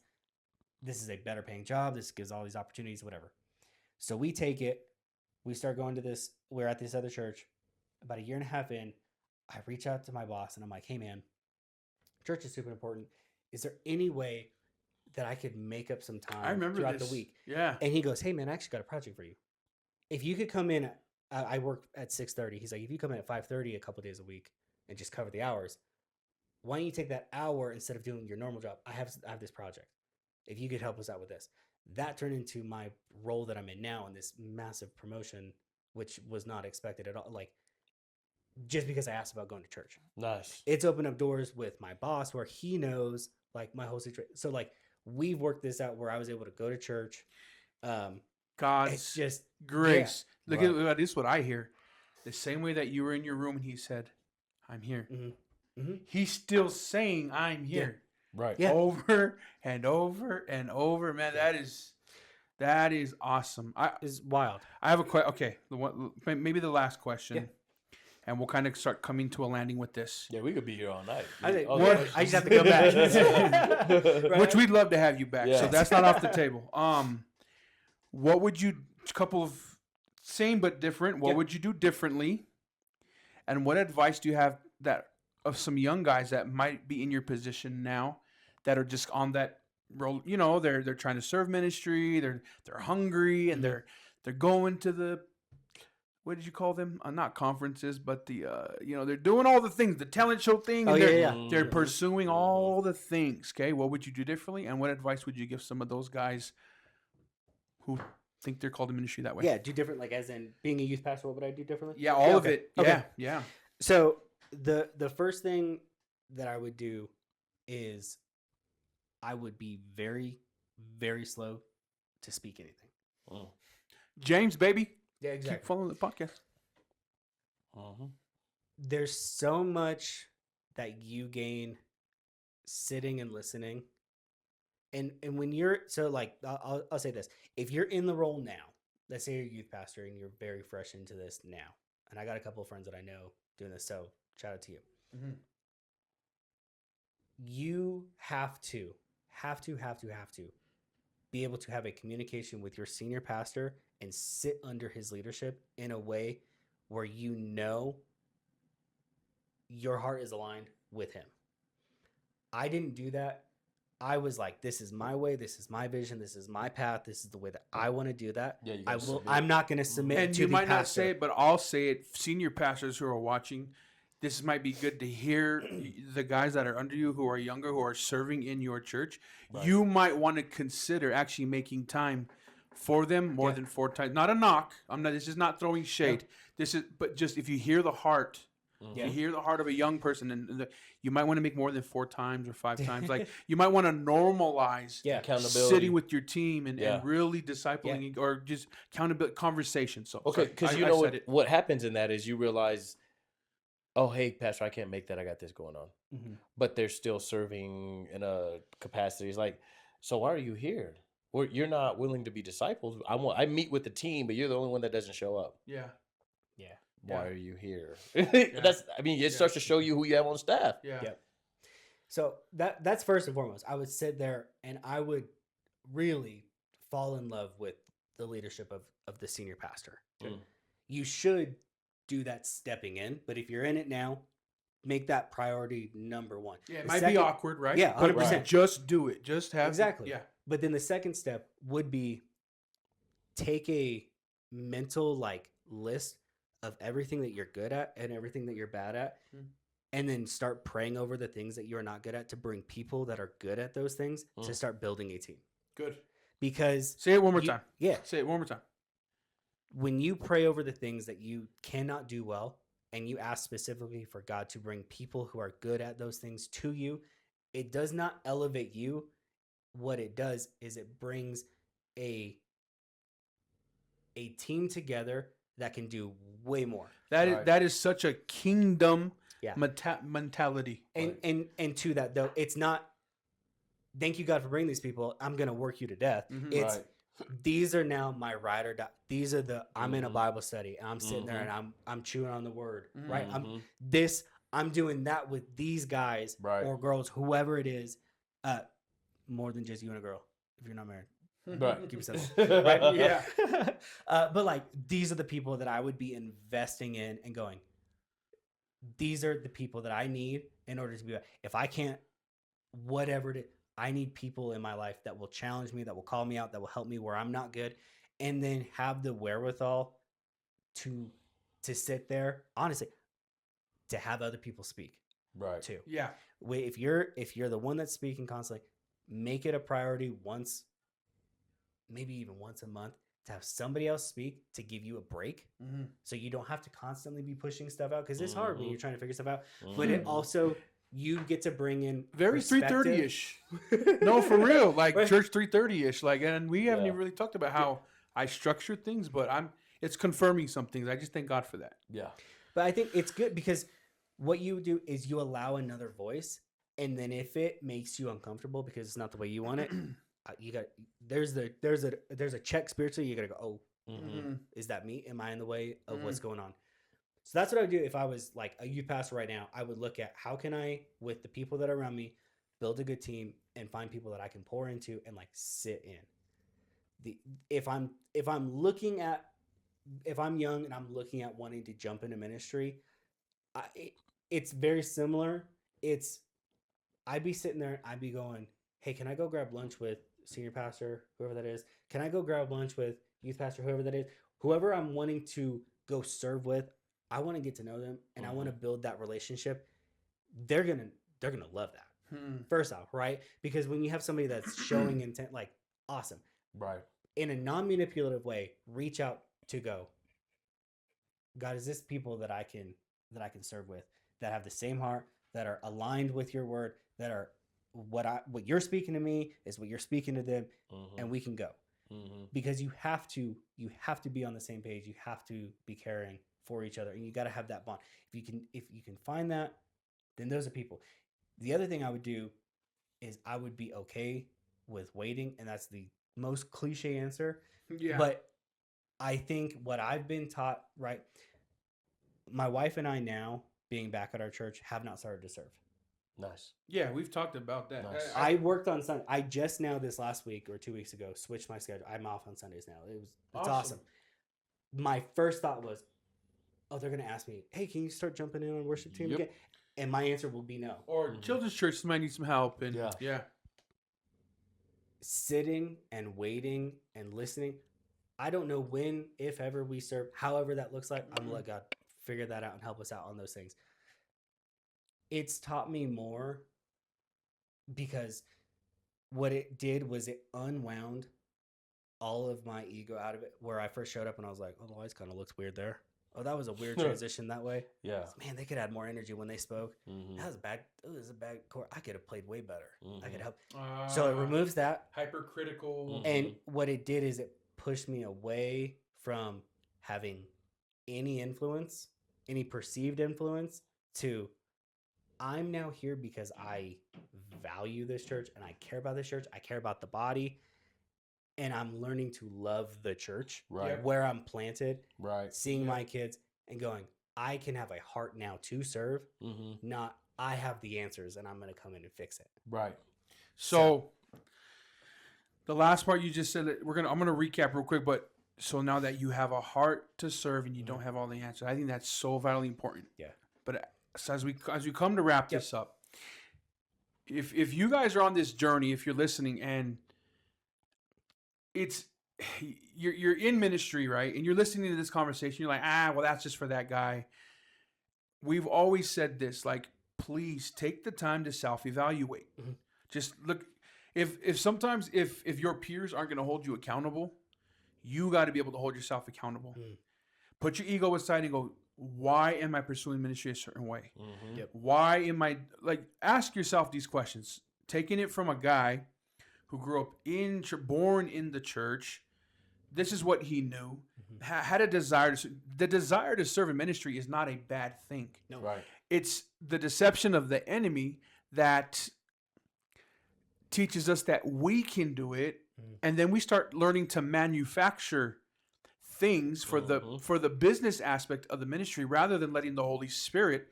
This is a better paying job. This gives all these opportunities, whatever. So we take it. We start going to this. We're at this other church. About a year and a half in, I reach out to my boss and I'm like, hey, man, church is super important. Is there any way that I could make up some time I remember throughout this. the week? Yeah. And he goes, hey, man, I actually got a project for you. If you could come in, I work at 6:30. He's like, if you come in at 5:30 a couple days a week and just cover the hours, why don't you take that hour instead of doing your normal job? I have this project. If you could help us out with this. That turned into my role that I'm in now in this massive promotion, which was not expected at all. Like, just because I asked about going to church. Nice. It's opened up doors with my boss where he knows like my whole situation. So like we've worked this out where I was able to go to church. It's God's just grace. Look Right. at this. What I hear, the same way that you were in your room and he said, "I'm here." He's still saying, "I'm here," Right. Yeah. over and over and over. Man, that is awesome. is wild. I have a question. Okay, maybe the last question, Yeah. and we'll kind of start coming to a landing with this, Yeah, we could be here all night. I think- All What- the I just have to go back. questions. Right. which we'd love to have you back. So Yeah. that's not off the table. What would you? A couple of same but different. What Yeah. would you do differently? And what advice do you have that of some young guys that might be in your position now that are just on that role? You know, they're trying to serve ministry. They're hungry and Mhm. they're going to the, what did you call them? Not conferences, but the they're doing all the things, the talent show thing. Oh, and yeah, they're, yeah. they're Mhm. pursuing all the things. Okay, what would you do differently? And what advice would you give some of those guys who think they're called to ministry that way? Yeah, do different, like as in being a youth pastor, what would I do differently? Yeah, all of okay. it. Okay. Yeah, yeah. So the first thing that I would do is I would be very, very slow to speak anything. Mm. James, baby, Yeah, keep following the podcast. Mhm. There's so much that you gain sitting and listening. And when you're so like I'll say this. If you're in the role now, let's say you're a youth pastor and you're very fresh into this now. And I got a couple of friends that I know doing this, so shout out to you. Mhm. You have to be able to have a communication with your senior pastor and sit under his leadership in a way where you know your heart is aligned with him. I didn't do that I was like, this is my way, this is my vision, this is my path, this is the way that I want to do that. Yeah, you I gotta will. submit. I'm not going to submit And to you the might not pastor. say it, but I'll say it. Senior pastors who are watching, this might be good to hear. The guys that are under you, who are younger, who are serving in your church, Right. you might want to consider actually making time for them more Yeah. than 4 times. Not a knock. I'm not. This is not throwing shade. This is, but just if you hear the heart. Yeah. You hear the heart of a young person, and you might want to make more than 4 times or 5 times. Like you might want to normalize Yeah. Accountability. sitting with your team and Yeah. really discipling or just accountability conversation. So Okay, sorry, because you I know said what, it. what happens in that is you realize, oh, hey, Pastor, I can't make that. I got this going on. Mhm. But they're still serving in a capacity. It's like, so why are you here? Well, you're not willing to be disciples. I meet with the team, but you're the only one that doesn't show up. Yeah, Yeah. Why Yeah. are you here? It starts to show you who you have on staff. yeah, Yep. So that's first and foremost. I would sit there and I would really fall in love with the leadership of the senior pastor. Mm. You should do that stepping in, but if you're in it now, make that priority number one. yeah. It The might be second- awkward, right? Yeah, But 100%. Just do it. Just have Exactly. Yeah, But then the second step would be take a mental list of everything that you're good at and everything that you're bad at. Mm. And then start praying over the things that you're not good at to bring people that are good at those things to Mm. start building a team. good. Because Say it one more you- time. Yeah. Say it one more time. When you pray over the things that you cannot do well and you ask specifically for God to bring people who are good at those things to you, it does not elevate you. What it does is it brings a team together that can do way more. Right. That is such a kingdom Yeah. mentality. And to that though, it's not thank you God for bringing these people. I'm gonna work you to death. Mhm. It's Right. these are now my ride or die. These are the I'm in a Mhm. Bible study and I'm sitting there Mhm. and I'm chewing on the word. Right. Mhm. I'm doing that with these guys Right. or girls, whoever it is, more than just you and a girl, if you're not married. Right. Keep yourself Right. Yeah. But these are the people that I would be investing in and going, these are the people that I need in order to be, if I can't, whatever it is, I need people in my life that will challenge me, that will call me out, that will help me where I'm not good, and then have the wherewithal to sit there, honestly, to have other people speak Right. too. Yeah. If you're the one that's speaking constantly, make it a priority once, maybe even once a month, to have somebody else speak to give you a break, Mhm. so you don't have to constantly be pushing stuff out because it's hard when Mhm. you're trying to figure stuff out. But it Mhm. also you get to bring in Very perspective. 3:30 ish. No, for real. Like Right. church 3:30 ish. Like, and we haven't Yeah. even really talked about how I structure things, but it's confirming some things. I just thank God for that. Yeah. But I think it's good because what you do is you allow another voice, and then if it makes you uncomfortable because it's not the way you want it, you got there's a check spiritually. You gotta go, oh, Mhm. is that me? Am I in the way of what's going on? So that's what I would do if I was like a youth pastor right now. I would look at how can I, with the people that are around me, build a good team and find people that I can pour into and sit in. If I'm young and I'm looking at wanting to jump into ministry, it's very similar. I'd be sitting there, I'd be going, hey, can I go grab lunch with senior pastor, whoever that is? Can I go grab lunch with youth pastor, whoever that is? Whoever I'm wanting to go serve with, I want to get to know them and I want to build that relationship. They're gonna love that. First off, right? Because when you have somebody that's showing intent, awesome. Right. In a non-manipulative way, reach out to go, God, is this people that I can serve with, that have the same heart, that are aligned with your word, that are what you're speaking to me is what you're speaking to them, Mhm. and we can go. Mhm. Because you have to be on the same page. You have to be caring for each other, and you got to have that bond. If you can find that, then those are people. The other thing I would do is I would be okay with waiting, and that's the most cliche answer. Yeah. But I think what I've been taught, right? My wife and I now, being back at our church, have not started to serve. Nice. Yeah, we've talked about that. Nice. I worked on Sunday. I just now this last week or 2 weeks ago switched my schedule. I'm off on Sundays now. It's Awesome. awesome. My first thought was, oh, they're gonna ask me, hey, can you start jumping in on worship team Yep. again? And my answer will be no. Or children's church might need some help. And Yeah. yeah. sitting and waiting and listening. I don't know when, if ever we serve, however that looks like. I'm gonna let God figure that out and help us out on those things. It's taught me more because what it did was it unwound all of my ego out of it. Where I first showed up and I was like, oh, the lights kind of looks weird there. Oh, that was a weird transition that way. Yeah. Man, they could add more energy when they spoke. Mhm. That was bad. It was a bad chord. I could have played way better. I could Mhm. help. So it removes that. hypercritical. And what it did is it pushed me away from having any influence, any perceived influence, to I'm now here because I value this church and I care about this church. I care about the body. And I'm learning to love the church Right. where I'm planted, Right. seeing my kids and going, I can have a heart now to serve, Mm-hmm. not I have the answers and I'm going to come in and fix it. Right. So the last part you just said, that I'm gonna recap real quick, but so now that you have a heart to serve and you don't have all the answers, I think that's so vitally important. Yeah. But so as we come to wrap Yep. this up, if you guys are on this journey, if you're listening and it's you're in ministry, right, and you're listening to this conversation, you're like, well, that's just for that guy. We've always said this, like, please take the time to self-evaluate. Mhm. Just look. If sometimes if your peers aren't going to hold you accountable, you got to be able to hold yourself accountable. Mm. Put your ego aside and go, why am I pursuing ministry a certain way? Mm-hmm. Yep. Why am I, like, ask yourself these questions. Taking it from a guy who grew up born in the church, this is what he knew. Had a desire the desire to serve in ministry is not a bad thing. No. Right. It's the deception of the enemy that teaches us that we can do it, and then we start learning to manufacture things for the business aspect of the ministry rather than letting the Holy Spirit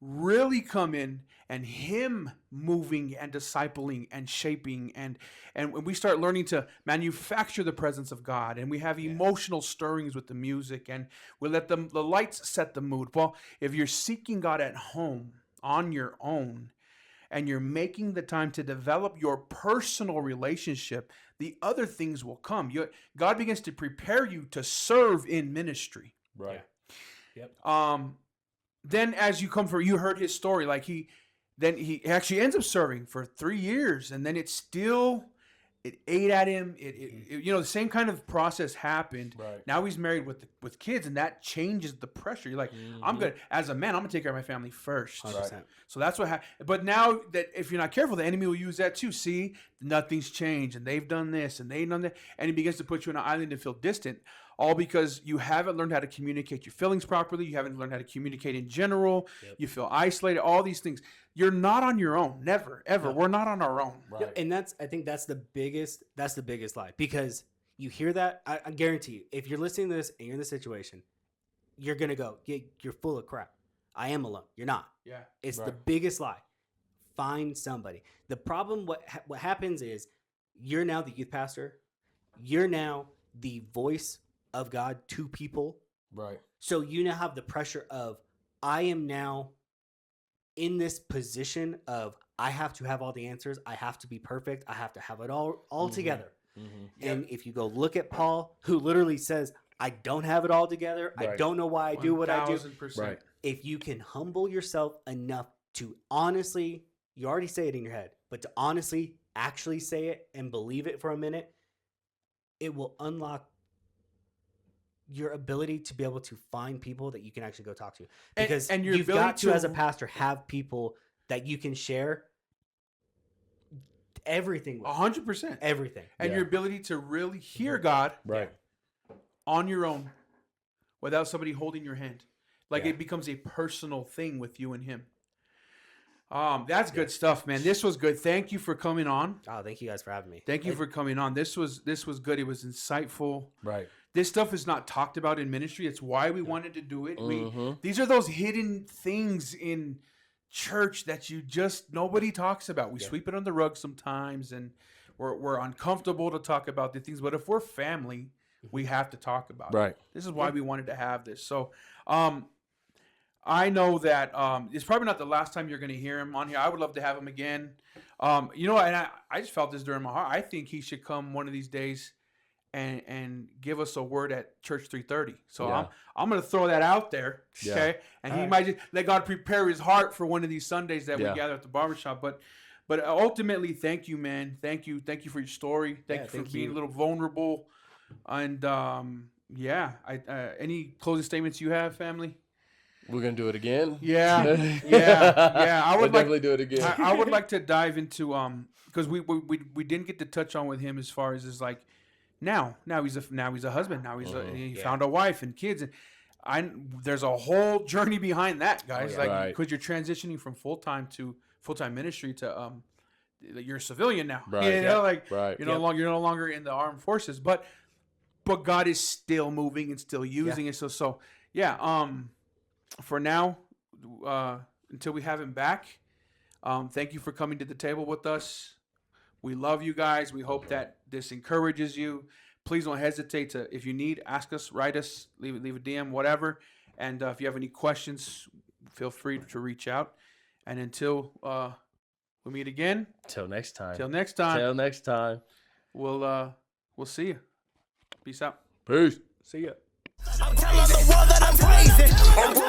really come in and him moving and discipling and shaping, and when we start learning to manufacture the presence of God, and we have emotional stirrings with the music, and we let the lights set the mood. Well, if you're seeking God at home on your own and you're making the time to develop your personal relationship, the other things will come. God begins to prepare you to serve in ministry. Right. Yep. Then as you come for, you heard his story, like he actually ends up serving for 3 years, and then it ate at him. It the same kind of process happened. Right. Now he's married with kids, and that changes the pressure. You're like, I'm good as a man. I'm gonna take care of my family first. 100%. So that's what happened. But now that if you're not careful, the enemy will use that too. See, nothing's changed, and they've done this, and they've done that, and he begins to put you on an island and feel distant, all because you haven't learned how to communicate your feelings properly. You haven't learned how to communicate in general. Yep. You feel isolated. All these things. You're not on your own. Never, ever. No. We're not on our own. Right. And I think that's the biggest lie, because you hear that. I guarantee you, if you're listening to this and you're in this situation, you're going to go, yeah, you're full of crap. I am alone. You're not. Yeah. It's the Right. biggest lie. Find somebody. The problem, what happens is you're now the youth pastor. You're now the voice of God to people. Right. So you now have the pressure of, I am now in this position of, I have to have all the answers. I have to be perfect. I have to have it all Mhm. together. Mm-hmm. And if you go look at Paul, who literally says, I don't have it all together. I Right. don't know why I do what I do. 1000%. Right. If you can humble yourself enough to honestly, you already say it in your head, but to honestly actually say it and believe it for a minute, it will unlock your ability to be able to find people that you can actually go talk to. Because and your you've got ability to, as a to- pastor, have people that you can share everything with. 100%. Everything. And Yeah. your ability to really hear God Right. on your own without somebody holding your hand. Like Yeah. it becomes a personal thing with you and him. That's good stuff, man. This was good. Thank you for coming on. Oh, thank you guys for having me. Thank you for coming on. This was good. It was insightful. Right. This stuff is not talked about in ministry. It's why we wanted to do it. Mhm. These are those hidden things in church that you just nobody talks about. We sweep it on the rug sometimes, and we're uncomfortable to talk about the things. But if we're family, we have to talk about it. Right. This is why we wanted to have this. So, I know that it's probably not the last time you're going to hear him on here. I would love to have him again. You know, and I just felt this during my heart. I think he should come one of these days and give us a word at Church 330. So Yeah. I'm gonna throw that out there, Yeah. okay? And he Alright. might just let God prepare his heart for one of these Sundays that Yeah. we gather at the barbershop. But ultimately, thank you, man. Thank you for your story. Thank Yeah, you for thank being you. a little vulnerable. And yeah, any closing statements you have, family? We're gonna do it again. Yeah, yeah. I We'll would like definitely do it again. I would like to dive into because we didn't get to touch on with him as far as is like now he's a husband, now he Yeah. found a wife and kids, and there's a whole journey behind that, guys. yeah. Like Right. because you're transitioning from full time ministry to you're a civilian now. Right. You know, like Right. you're no longer in the armed forces, but God is still moving and still using it. So yeah. For now, until we have him back, thank you for coming to the table with us. We love you guys. We hope that this encourages you. Please don't hesitate to, if you need, ask us, write us, leave a DM, whatever. And if you have any questions, feel free to reach out. And until we meet again, Till next time. till next time, Till next time. we'll see you. Peace out. Peace. See ya. I'm telling the world that I'm crazy.